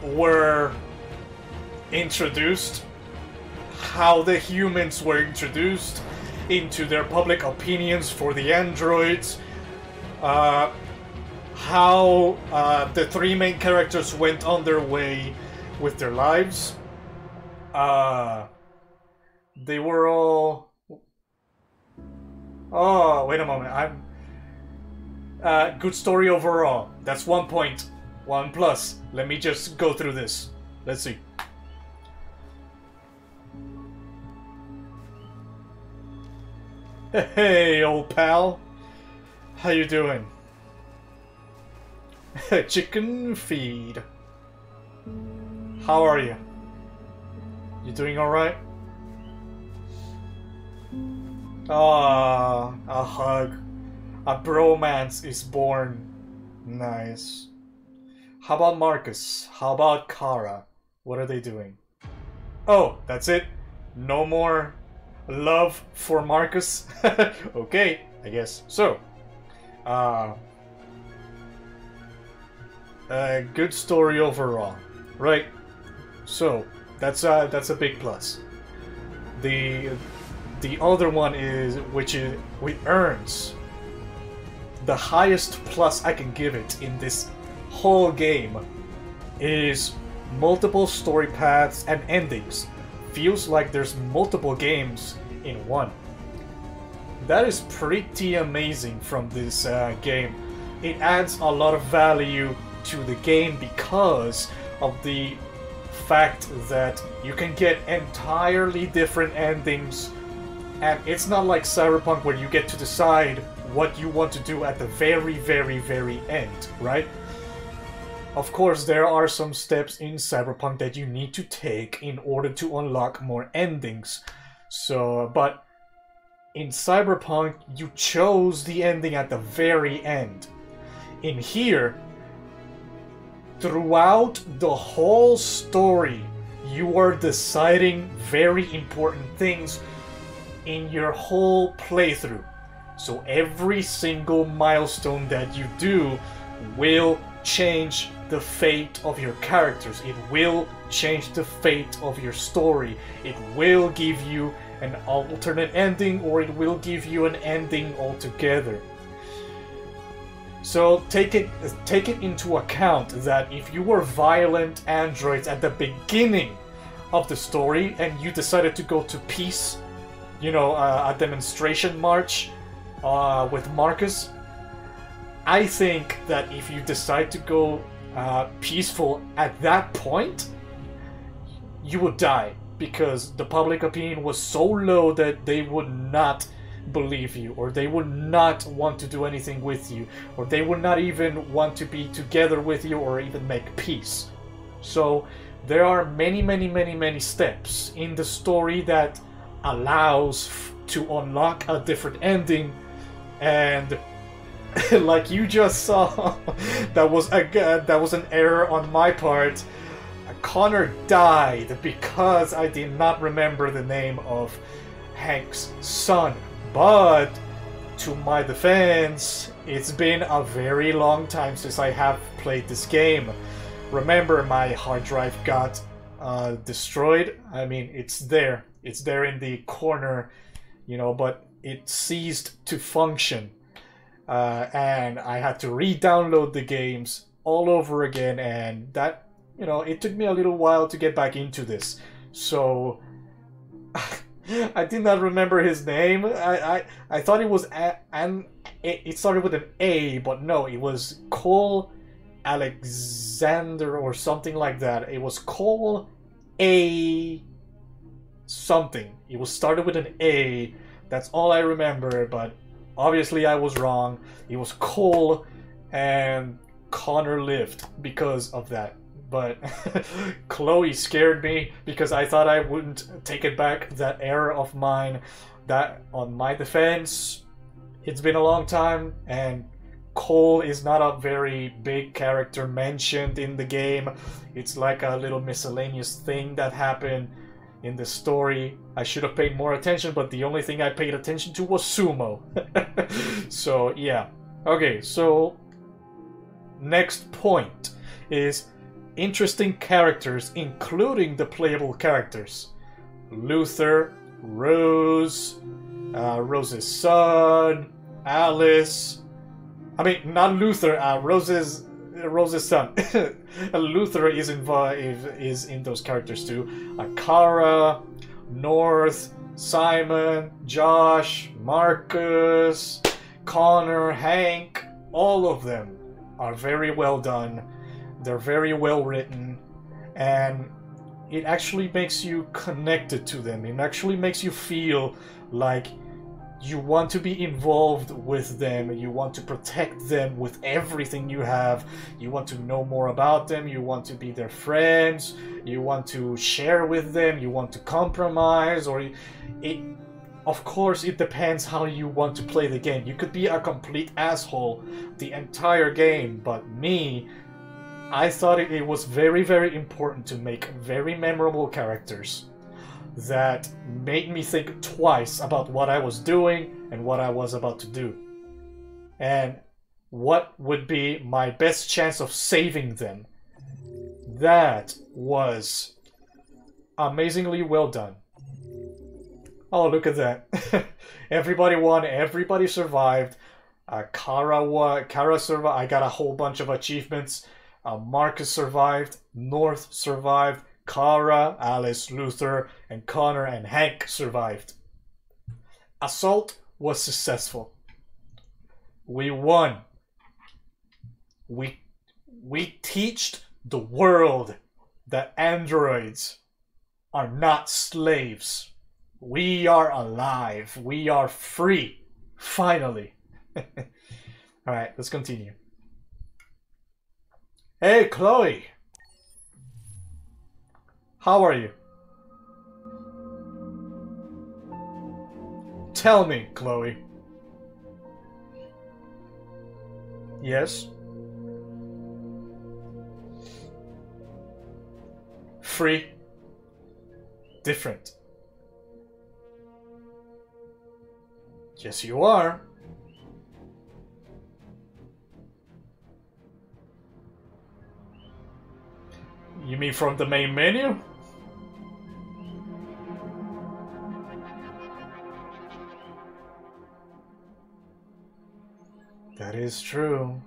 S1: were introduced, how the humans were introduced into their public opinions for the androids, how the three main characters went on their way with their lives. They were all... Oh, wait a moment. Good story overall. That's 1 point. 1 plus. Let me just go through this. Let's see. Hey, old pal. How you doing? Chicken feed. How are you? You doing alright? Ah, a hug. A bromance is born. Nice. How about Marcus? How about Kara? What are they doing? Oh, that's it? No more love for Marcus? Okay, I guess. So, good story overall, right? So, that's a big plus. The other one is, which earns the highest plus I can give it in this whole game, is multiple story paths and endings. Feels like there's multiple games in one. That is pretty amazing from this game. It adds a lot of value to the game because of the fact that you can get entirely different endings, and it's not like Cyberpunk where you get to decide what you want to do at the very, very, very end, right? Of course, there are some steps in Cyberpunk that you need to take in order to unlock more endings. So, but in Cyberpunk, you chose the ending at the very end. In here, throughout the whole story, you are deciding very important things in your whole playthrough. So every single milestone that you do will change the fate of your characters. It will change the fate of your story. It will give you an alternate ending, or it will give you an ending altogether. So take it into account that if you were violent androids at the beginning of the story and you decided to go to peace, you know, a demonstration march with Marcus, I think that if you decide to go peaceful at that point, you would die, because the public opinion was so low that they would not believe you, or they would not want to do anything with you, or they would not even want to be together with you or even make peace. So there are many steps in the story that allows to unlock a different ending, and like you just saw, that was an error on my part. Connor died because I did not remember the name of Hank's son. But to my defense, it's been a very long time since I have played this game. Remember, my hard drive got destroyed. I mean, it's there in the corner, you know, but it ceased to function. And I had to re-download the games all over again, and that, you know, it took me a little while to get back into this. So I did not remember his name. I thought it was it started with an A, but no, it was Cole Alexander or something like that. It was Cole A something. It was started with an A. That's all I remember, but obviously I was wrong. It was Cole, and Connor lived because of that. But Chloe scared me because I thought I wouldn't take it back, that error of mine. That, on my defense, it's been a long time, and Cole is not a very big character mentioned in the game. It's like a little miscellaneous thing that happened in the story. I should have paid more attention, but the only thing I paid attention to was Sumo. So, yeah. Okay, so next point is interesting characters, including the playable characters. Luther, Rose, Rose's son, Alice. I mean, not Luther, Rose's son. Luther is in those characters too. Kara, North, Simon, Josh, Marcus, Connor, Hank. All of them are very well done. They're very well written, and it actually makes you connected to them. It actually makes you feel like you want to be involved with them. You want to protect them with everything you have. You want to know more about them. You want to be their friends. You want to share with them. You want to compromise, or of course, it depends how you want to play the game. You could be a complete asshole the entire game, but me, I thought it was very important to make very memorable characters that made me think twice about what I was doing and what I was about to do, and what would be my best chance of saving them. That was amazingly well done. Oh, look at that. Everybody won, everybody survived. Kara survived. I got a whole bunch of achievements. Marcus survived, North survived, Kara, Alice, Luther, and Connor and Hank survived. Assault was successful. We won. We teached the world that androids are not slaves. We are alive. We are free. Finally. Alright, let's continue. Hey, Chloe! How are you? Tell me, Chloe. Yes? Free? different. Yes, you are. You mean from the main menu? That is true.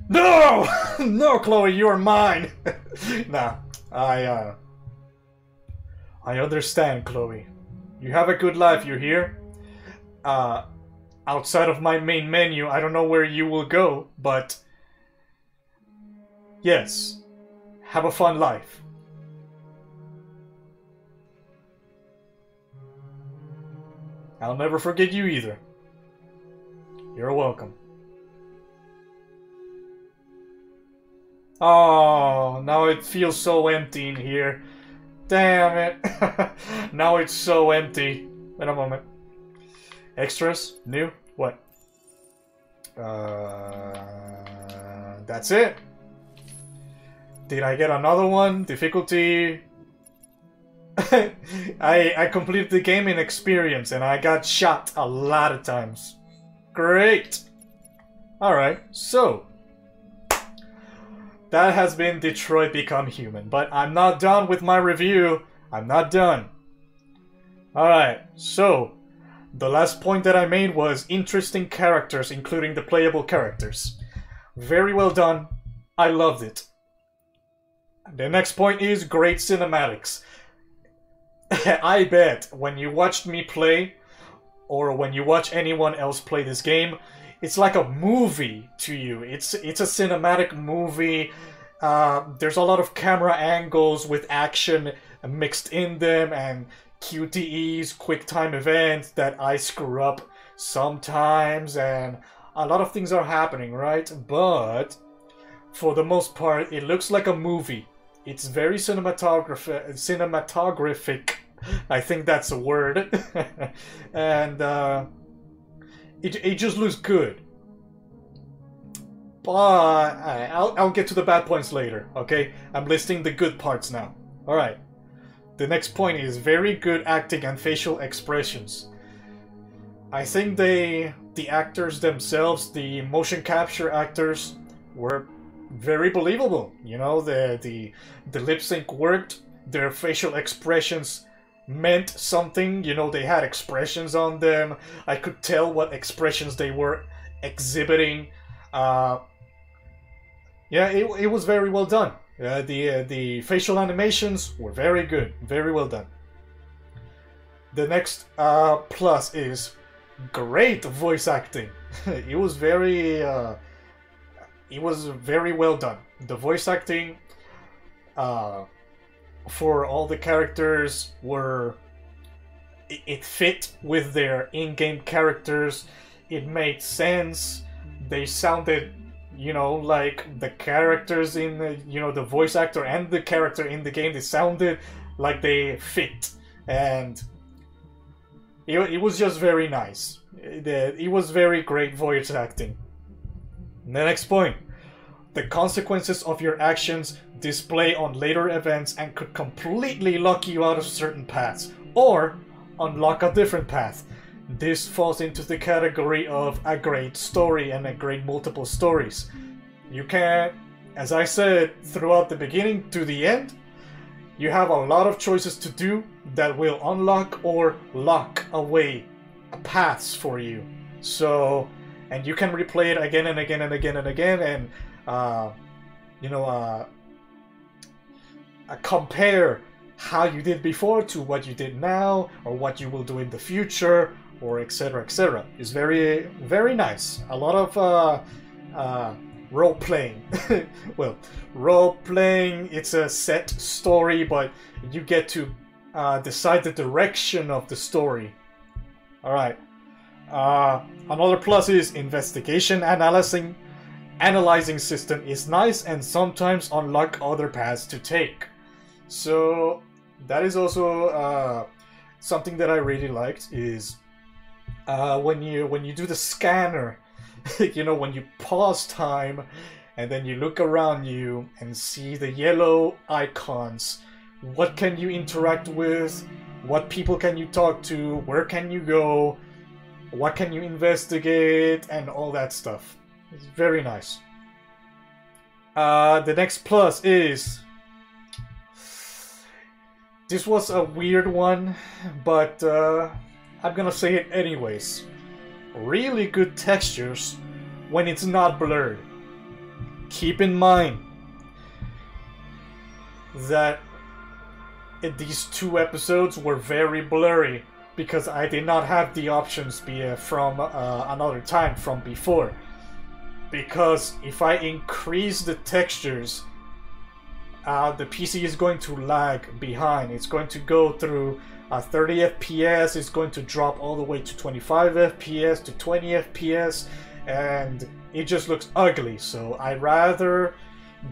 S1: No! No, Chloe, you are mine! Nah, I understand, Chloe. You have a good life, you hear? Outside of my main menu, I don't know where you will go, but... yes. Have a fun life. I'll never forget you either. You're welcome. Oh, now it feels so empty in here. Damn it. Now it's so empty. Wait a moment. Extras? New? What? That's it. Did I get another one? Difficulty? I completed the game in experience and I got shot a lot of times. Great! Alright, so... that has been Detroit Become Human, but I'm not done with my review. I'm not done. Alright, so... the last point that I made was interesting characters, including the playable characters. Very well done. I loved it. The next point is great cinematics. I bet when you watched me play, or when you watch anyone else play this game, it's like a movie to you. It's a cinematic movie. There's a lot of camera angles with action mixed in them, and QTEs, quick time events that I screw up sometimes, and a lot of things are happening, right? But for the most part, it looks like a movie. It's very cinematographic. I think that's a word. And it just looks good. But I'll get to the bad points later, okay? I'm listing the good parts now. Alright. The next point is very good acting and facial expressions. I think the actors themselves, the motion capture actors, were very believable. You know, the lip sync worked, their facial expressions meant something. You know, they had expressions on them. I could tell what expressions they were exhibiting. Yeah, it was very well done. The facial animations were very good, very well done. The next plus is great voice acting. It was very well done. The voice acting for all the characters it fit with their in-game characters. It made sense. They sounded, you know, like the characters in the, you know, the voice actor and the character in the game, they sounded like they fit. And it was just very nice. It was very great voice acting. The next point. The consequences of your actions display on later events and could completely lock you out of certain paths, or unlock a different path. This falls into the category of a great story and a great multiple stories. You can, as I said, throughout the beginning to the end, you have a lot of choices to do that will unlock or lock away paths for you. So, and you can replay it again and again and again and again, and compare how you did before to what you did now, or what you will do in the future, or etc. etc. It's very, very nice. A lot of role playing. Well, role playing, it's a set story, but you get to decide the direction of the story. Alright. Another plus is investigation analyzing system is nice and sometimes unlock other paths to take. So that is also something that I really liked, is when you do the scanner, you know, when you pause time and then you look around you and see the yellow icons, what can you interact with, what people can you talk to, where can you go, what can you investigate, and all that stuff. It's very nice. The next plus is, this was a weird one, but I'm gonna say it anyways. Really good textures when it's not blurred. Keep in mind that these 2 episodes were very blurry because I did not have the options from another time from before. Because if I increase the textures, the PC is going to lag behind. It's going to go through 30 FPS, it's going to drop all the way to 25 FPS, to 20 FPS, and it just looks ugly. So I'd rather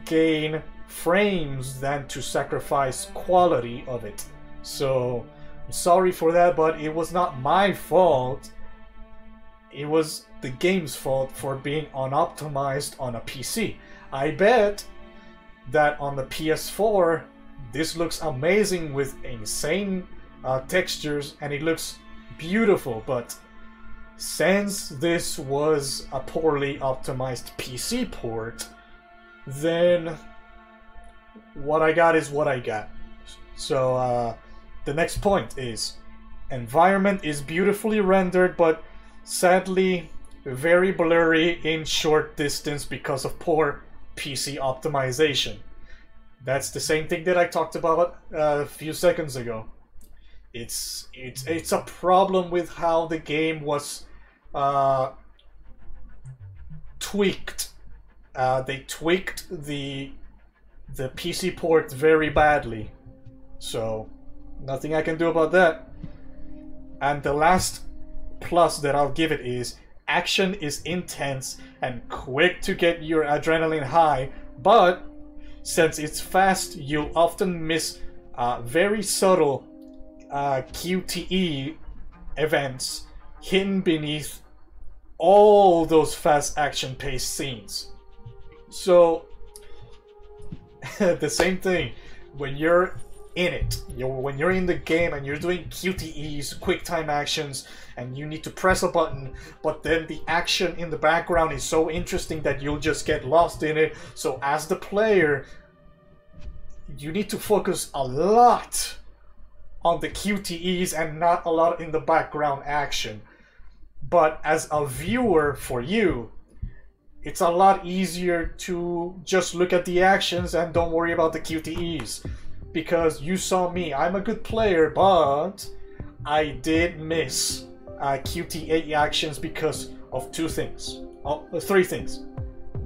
S1: gain frames than to sacrifice quality of it. So I'm sorry for that, but it was not my fault. It was the game's fault for being unoptimized on a PC. I bet that on the PS4 this looks amazing with insane textures and it looks beautiful, but since this was a poorly optimized PC port, then what I got is what I got. So the next point is, environment is beautifully rendered, but sadly very blurry in short distance because of poor PC optimization. That's the same thing that I talked about a few seconds ago. It's a problem with how the game was tweaked. They tweaked the PC port very badly. So nothing I can do about that. And the last plus that I'll give it is, action is intense and quick to get your adrenaline high, but since it's fast, you'll often miss very subtle QTE events hidden beneath all those fast action-paced scenes. So the same thing when you're in it, when you're in the game and you're doing QTEs, quick time actions, and you need to press a button, but then the action in the background is so interesting that you'll just get lost in it. So as the player, you need to focus a lot on the QTEs and not a lot in the background action. But as a viewer, for you, it's a lot easier to just look at the actions and don't worry about the QTEs. Because you saw me, I'm a good player, but I did miss QTE actions because of 2 things. 3 things.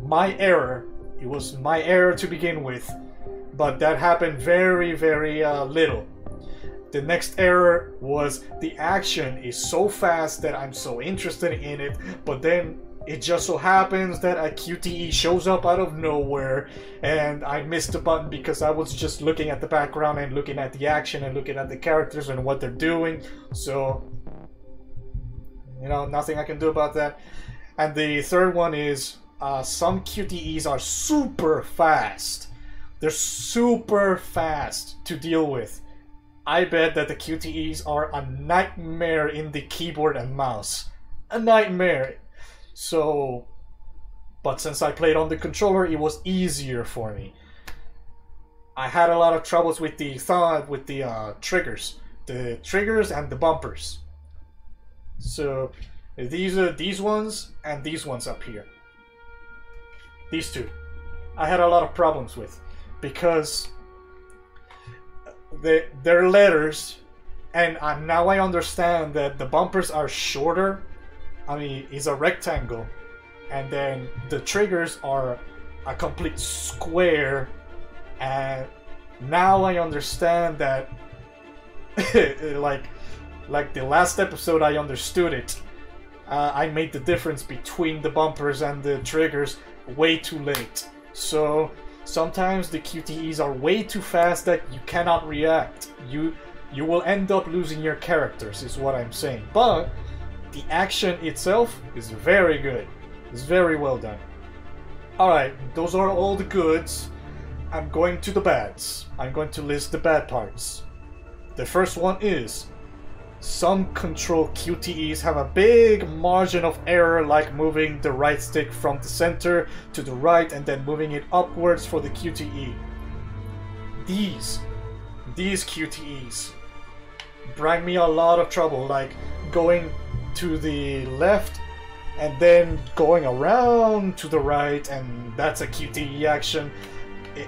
S1: My error. It was my error to begin with, but that happened very, very little. The next error was the action is so fast that I'm so interested in it, but then it just so happens that a QTE shows up out of nowhere and I missed a button because I was just looking at the background and looking at the action and looking at the characters and what they're doing. So, you know, nothing I can do about that. And the third one is some QTEs are super fast. They're super fast to deal with. I bet that the QTEs are a nightmare in the keyboard and mouse. A nightmare. So, but since I played on the controller, it was easier for me. I had a lot of troubles with the triggers, and the bumpers. So these are these ones and these ones up here. These 2, I had a lot of problems with because they're letters, and now I understand that the bumpers are shorter. I mean, it's a rectangle, and then the triggers are a complete square, and now I understand that like the last episode I understood it. I made the difference between the bumpers and the triggers way too late. So sometimes the QTEs are way too fast that you cannot react. You will end up losing your characters, is what I'm saying. But The action itself is very good. It's very well done. Alright, those are all the goods. I'm going to the bads. I'm going to list the bad parts. The first one is some control QTEs have a big margin of error, like moving the right stick from the center to the right and then moving it upwards for the QTE. These QTEs bring me a lot of trouble, like going to the left and then going around to the right, and that's a QTE action.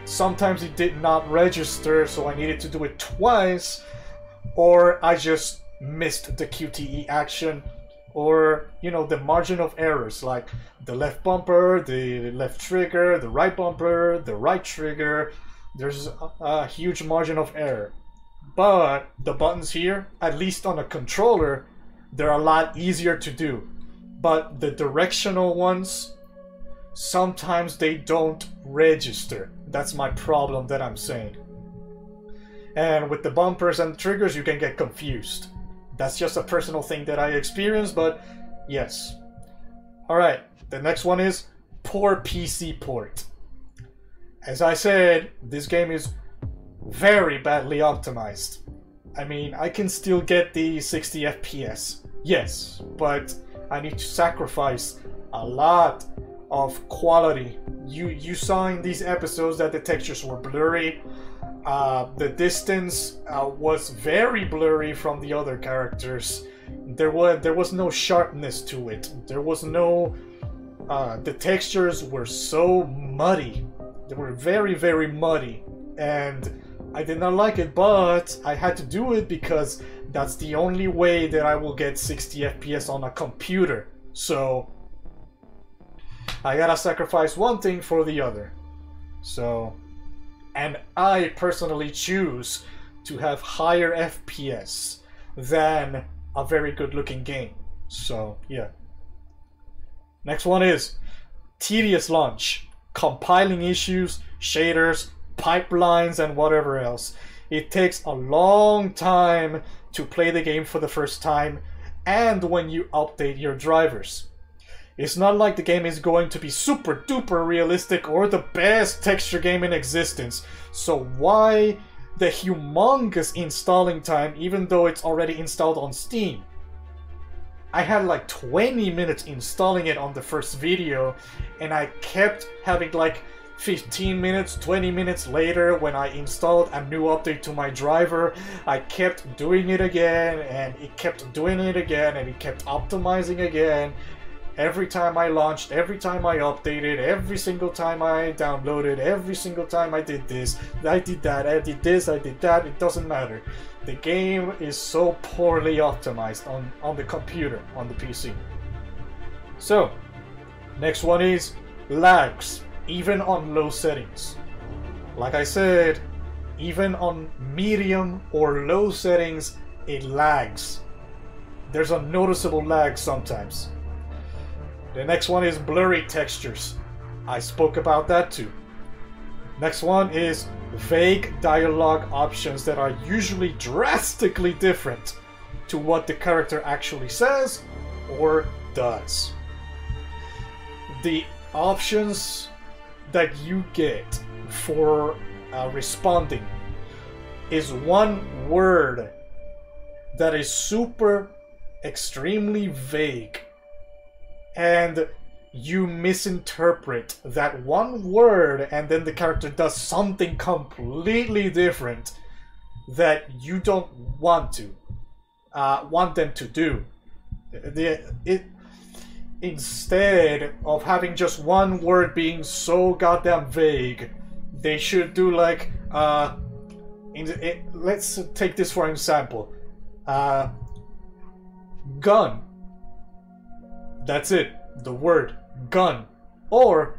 S1: Sometimes it did not register, so I needed to do it twice, or I just missed the QTE action, or, you know, the margin of errors, like the left bumper, the left trigger, the right bumper, the right trigger. There's a huge margin of error. But the buttons here, at least on a controller, they're a lot easier to do. But the directional ones, sometimes they don't register. That's my problem that I'm saying. And with the bumpers and triggers, you can get confused. That's just a personal thing that I experienced, but yes. Alright, the next one is poor PC port. As I said, this game is very badly optimized. I mean, I can still get the 60 FPS, yes, but I need to sacrifice a lot of quality. You saw in these episodes that the textures were blurry. The distance was very blurry from the other characters. There was no sharpness to it. There was no... the textures were so muddy. They were very, very muddy. And I did not like it, but I had to do it because that's the only way that I will get 60 FPS on a computer. So I gotta sacrifice one thing for the other. So... and I personally choose to have higher FPS than a very good looking game. So, yeah. Next one is tedious launch. Compiling issues, shaders, pipelines, and whatever else. It takes a long time to play the game for the first time, and when you update your drivers. It's not like the game is going to be super duper realistic or the best texture game in existence. So why the humongous installing time even though it's already installed on Steam? I had like 20 minutes installing it on the first video, and I kept having like 15 minutes, 20 minutes later when I installed a new update to my driver. I kept doing it again, and it kept doing it again, and it kept optimizing again. Every time I launched, every time I updated, every single time I downloaded, every single time I did this, I did that, I did this, I did that, it doesn't matter. The game is so poorly optimized on the computer, on the PC. So, next one is lags, even on low settings. Like I said, even on medium or low settings, it lags. There's a noticeable lag sometimes. The next one is blurry textures. I spoke about that too. Next one is vague dialogue options that are usually drastically different to what the character actually says or does. The options that you get for responding is one word that is super extremely vague, and you misinterpret that one word, and then the character does something completely different that you don't want them to do. Instead of having just one word being so goddamn vague, they should do like let's take this for example. Gun. That's it. The word gun. Or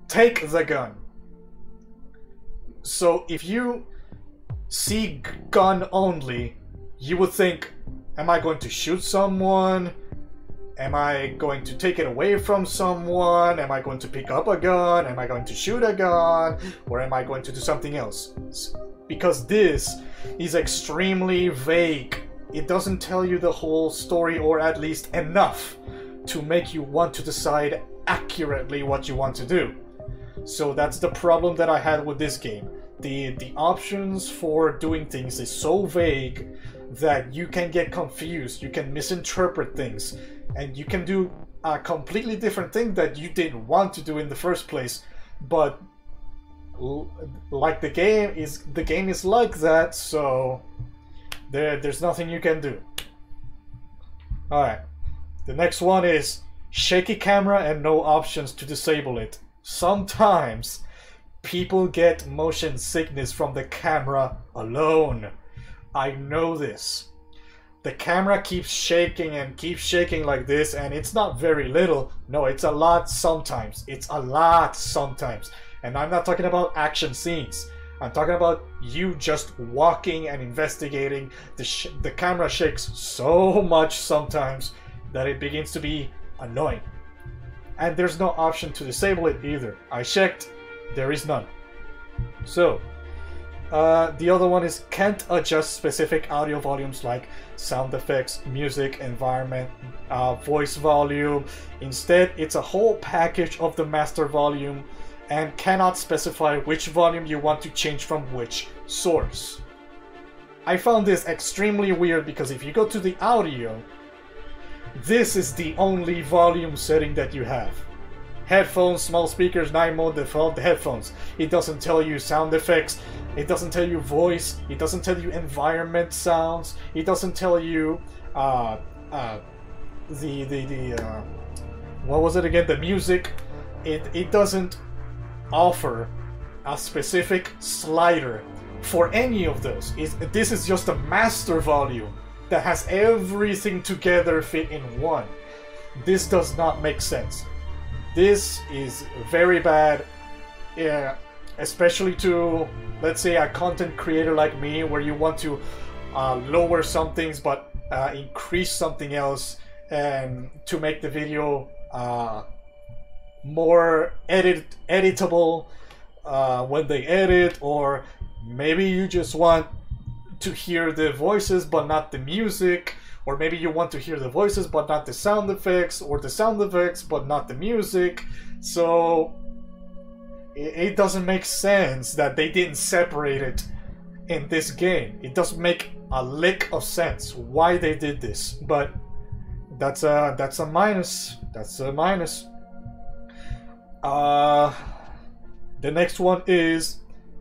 S1: take the gun. So if you see gun only, you would think, am I going to shoot someone? Am I going to take it away from someone? Am I going to pick up a gun? Am I going to shoot a gun? Or am I going to do something else? Because this is extremely vague it doesn't tell you the whole story, or at least enough to make you want to decide accurately what you want to do. So that's the problem that I had with this game. The options for doing things is so vague that you can get confused, you can misinterpret things, and you can do a completely different thing that you didn't want to do in the first place. But like the game is like that, so there's nothing you can do. Alright, the next one is shaky camera and no options to disable it. Sometimes people get motion sickness from the camera alone. I know this. The camera keeps shaking and keeps shaking like this, and it's not very little. No, it's a lot sometimes. It's a lot sometimes. And I'm not talking about action scenes. I'm talking about you just walking and investigating. The camera shakes so much sometimes that it begins to be annoying. And there's no option to disable it either. I checked, there is none. So, the other one is can't adjust specific audio volumes like sound effects, music, environment, voice volume. Instead, it's a whole package of the master volume and cannot specify which volume you want to change from which source. I found this extremely weird because if you go to the audio, this is the only volume setting that you have. Headphones, small speakers, 9-mode default headphones. It doesn't tell you sound effects, it doesn't tell you voice, it doesn't tell you environment sounds, it doesn't tell you what was it again, the music. It doesn't offer a specific slider for any of those. This is just a master volume that has everything together fit in one. This does not make sense. This is very bad, especially to, let's say, a content creator like me, where you want to lower some things but increase something else, and to make the video more editable when they edit, or maybe you just want to hear the voices but not the music, or maybe you want to hear the voices but not the sound effects, or the sound effects but not the music. So it doesn't make sense that they didn't separate it in this game. It doesn't make a lick of sense why they did this, but that's a minus. That's a minus. The next one is,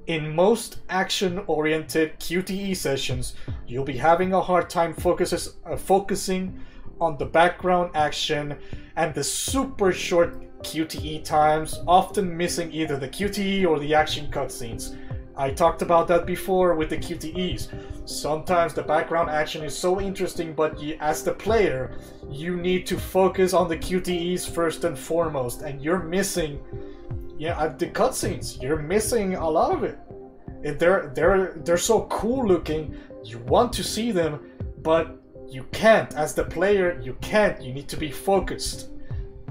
S1: in most action-oriented QTE sessions, you'll be having a hard time focusing on the background action and the super short QTE times, often missing either the QTE or the action cutscenes. I talked about that before with the QTEs. Sometimes the background action is so interesting, but as the player, you need to focus on the QTEs first and foremost, and you're missing the cutscenes. You're missing a lot of it. They're so cool looking. You want to see them, but you can't. As the player, you can't. You need to be focused.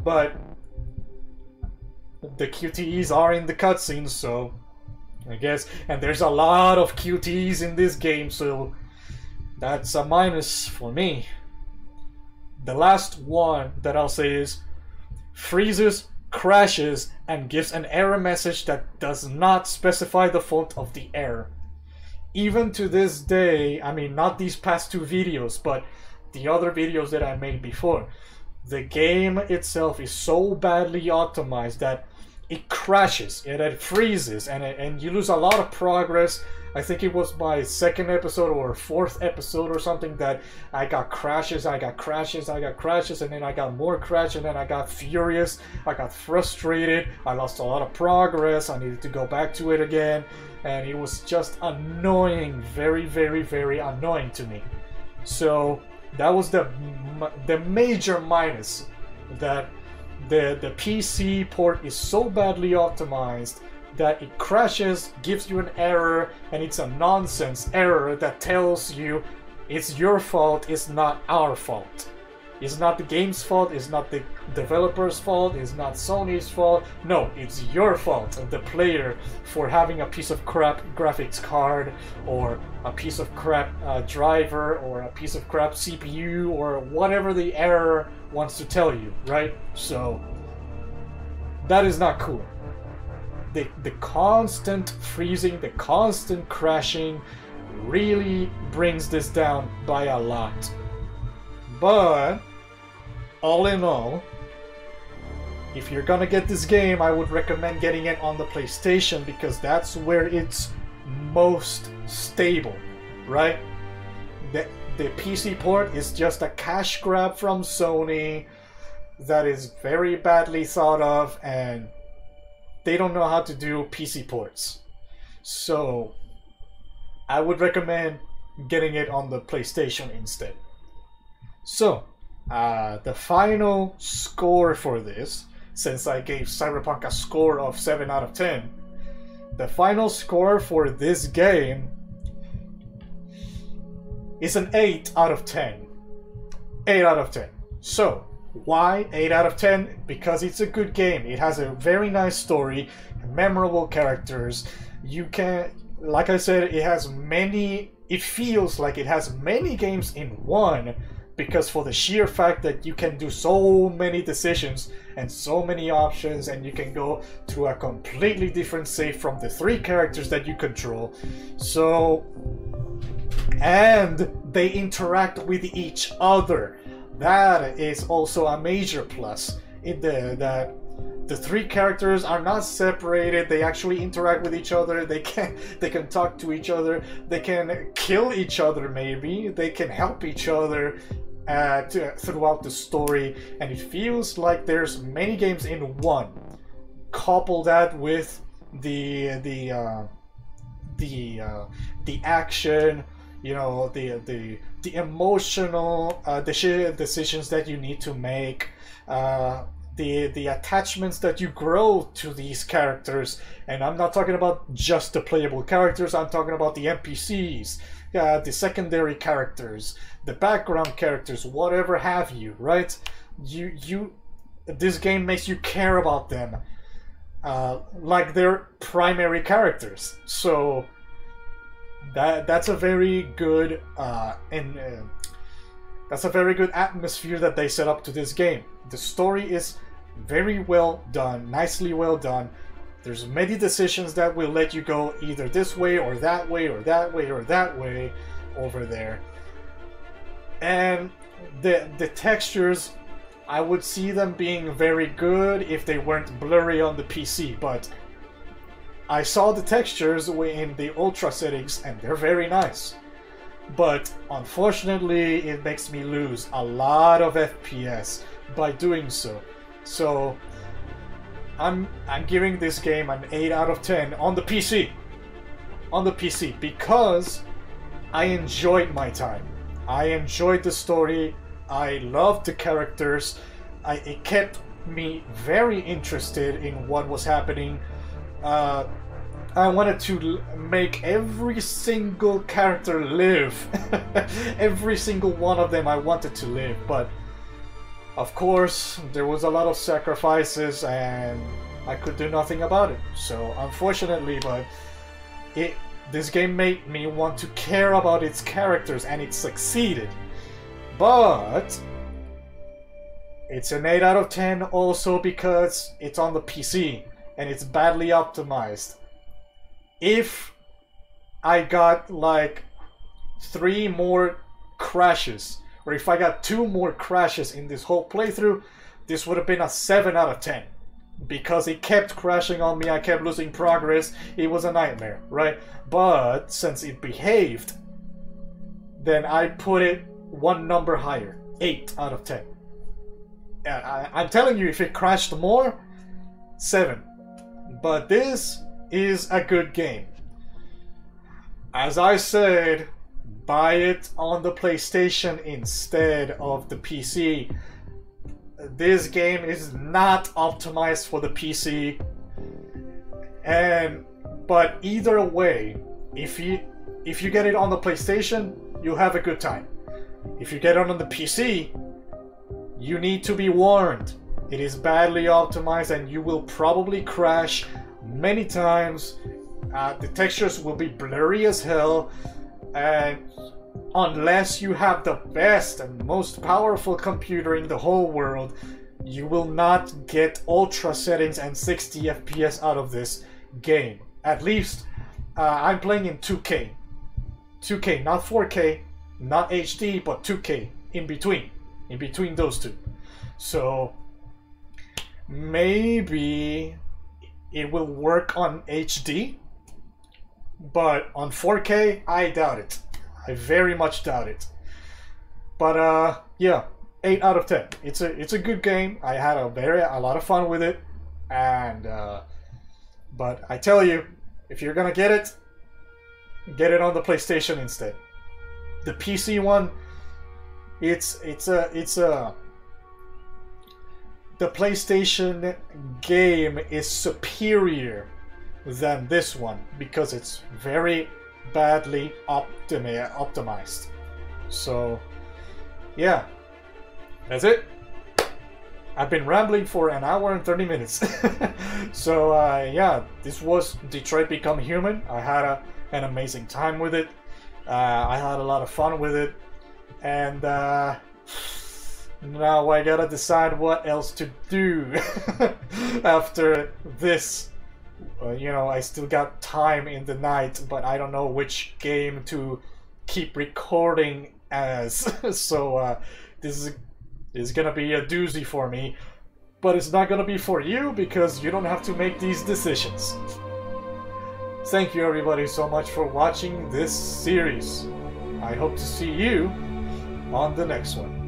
S1: But the QTEs are in the cutscenes, so I guess. And there's a lot of QTEs in this game, so that's a minus for me. The last one that I'll say is freezes, crashes, and gives an error message that does not specify the font of the error. Even to this day, I mean, not these past two videos, but the other videos that I made before, the game itself is so badly optimized that it crashes, it freezes, and you lose a lot of progress. I think it was my second episode or fourth episode or something that I got crashes, and then I got more crashes, and then I got furious, I got frustrated, I lost a lot of progress, I needed to go back to it again, and it was just annoying, very, very, very annoying to me. So that was the major minus, that the PC port is so badly optimized that it crashes, gives you an error, and it's a nonsense error that tells you it's your fault, it's not our fault. It's not the game's fault, it's not the developer's fault, it's not Sony's fault. No, it's your fault, the player, for having a piece of crap graphics card or a piece of crap driver or a piece of crap CPU or whatever the error wants to tell you, right? So that is not cool. The constant freezing, the constant crashing really brings this down by a lot. But all in all, if you're gonna get this game, I would recommend getting it on the PlayStation because that's where it's most stable, right? The PC port is just a cash grab from Sony that is very badly thought of, and they don't know how to do PC ports. So I would recommend getting it on the PlayStation instead. So the final score for this, since I gave Cyberpunk a score of 7 out of 10, the final score for this game is an 8 out of 10. 8 out of 10. So, why 8 out of 10? Because it's a good game. It has a very nice story, memorable characters. You can, like I said, it feels like it has many games in one, because for the sheer fact that you can do so many decisions and so many options, and you can go to a completely different save from the 3 characters that you control. So, and they interact with each other. That is also a major plus. That the 3 characters are not separated. They actually interact with each other. They can talk to each other. They can kill each other. Maybe they can help each other throughout the story, and it feels like there's many games in one. Couple that with the action, you know, the emotional decisions that you need to make, the attachments that you grow to these characters. And I'm not talking about just the playable characters, I'm talking about the NPCs, the secondary characters, the background characters, whatever have you, right? This game makes you care about them like they're primary characters. So that's a very good that's a very good atmosphere that they set up to this game. The story is very well done, nicely well done. There's many decisions that will let you go either this way or that way or that way or that way over there. And the textures, I would see them being very good if they weren't blurry on the PC, but I saw the textures in the ultra settings and they're very nice. But unfortunately, it makes me lose a lot of FPS by doing so. So I'm giving this game an 8 out of 10 on the PC. On the PC, because I enjoyed my time. I enjoyed the story. I loved the characters. It kept me very interested in what was happening. I wanted to make every single character live. Every single one of them I wanted to live, but of course there was a lot of sacrifices and I could do nothing about it. So unfortunately, but this game made me want to care about its characters, and it succeeded. But it's an 8 out of 10 also because it's on the PC and it's badly optimized. If I got like 3 more crashes, or if I got 2 more crashes in this whole playthrough, this would have been a 7 out of 10. Because it kept crashing on me, I kept losing progress, it was a nightmare, right? But since it behaved, then I put it 1 number higher, 8 out of 10. I'm telling you, if it crashed more, 7. But this is a good game. As I said, buy it on the PlayStation instead of the PC. This game is not optimized for the PC, but either way, if you get it on the PlayStation, you'll have a good time. If you get it on the PC, you need to be warned. It is badly optimized and you will probably crash many times. The textures will be blurry as hell. And unless you have the best and most powerful computer in the whole world, you will not get ultra settings and 60 FPS out of this game. At least I'm playing in 2K. 2K, not 4K, not HD, but 2K, in between those two. So maybe it will work on HD, but on 4K, I doubt it. I very much doubt it. But yeah, 8 out of 10. It's a good game. I had a lot of fun with it, and but I tell you, if you're gonna get it on the PlayStation instead. The PC one, the PlayStation game is superior than this one because it's very badly optimized. So yeah, that's it. I've been rambling for an hour and 30 minutes. So yeah, this was Detroit Become Human. I had an amazing time with it. I had a lot of fun with it, and now I gotta decide what else to do after this. You know, I still got time in the night, but I don't know which game to keep recording as. So this is gonna be a doozy for me, but it's not gonna be for you because you don't have to make these decisions. Thank you everybody so much for watching this series. I hope to see you on the next one.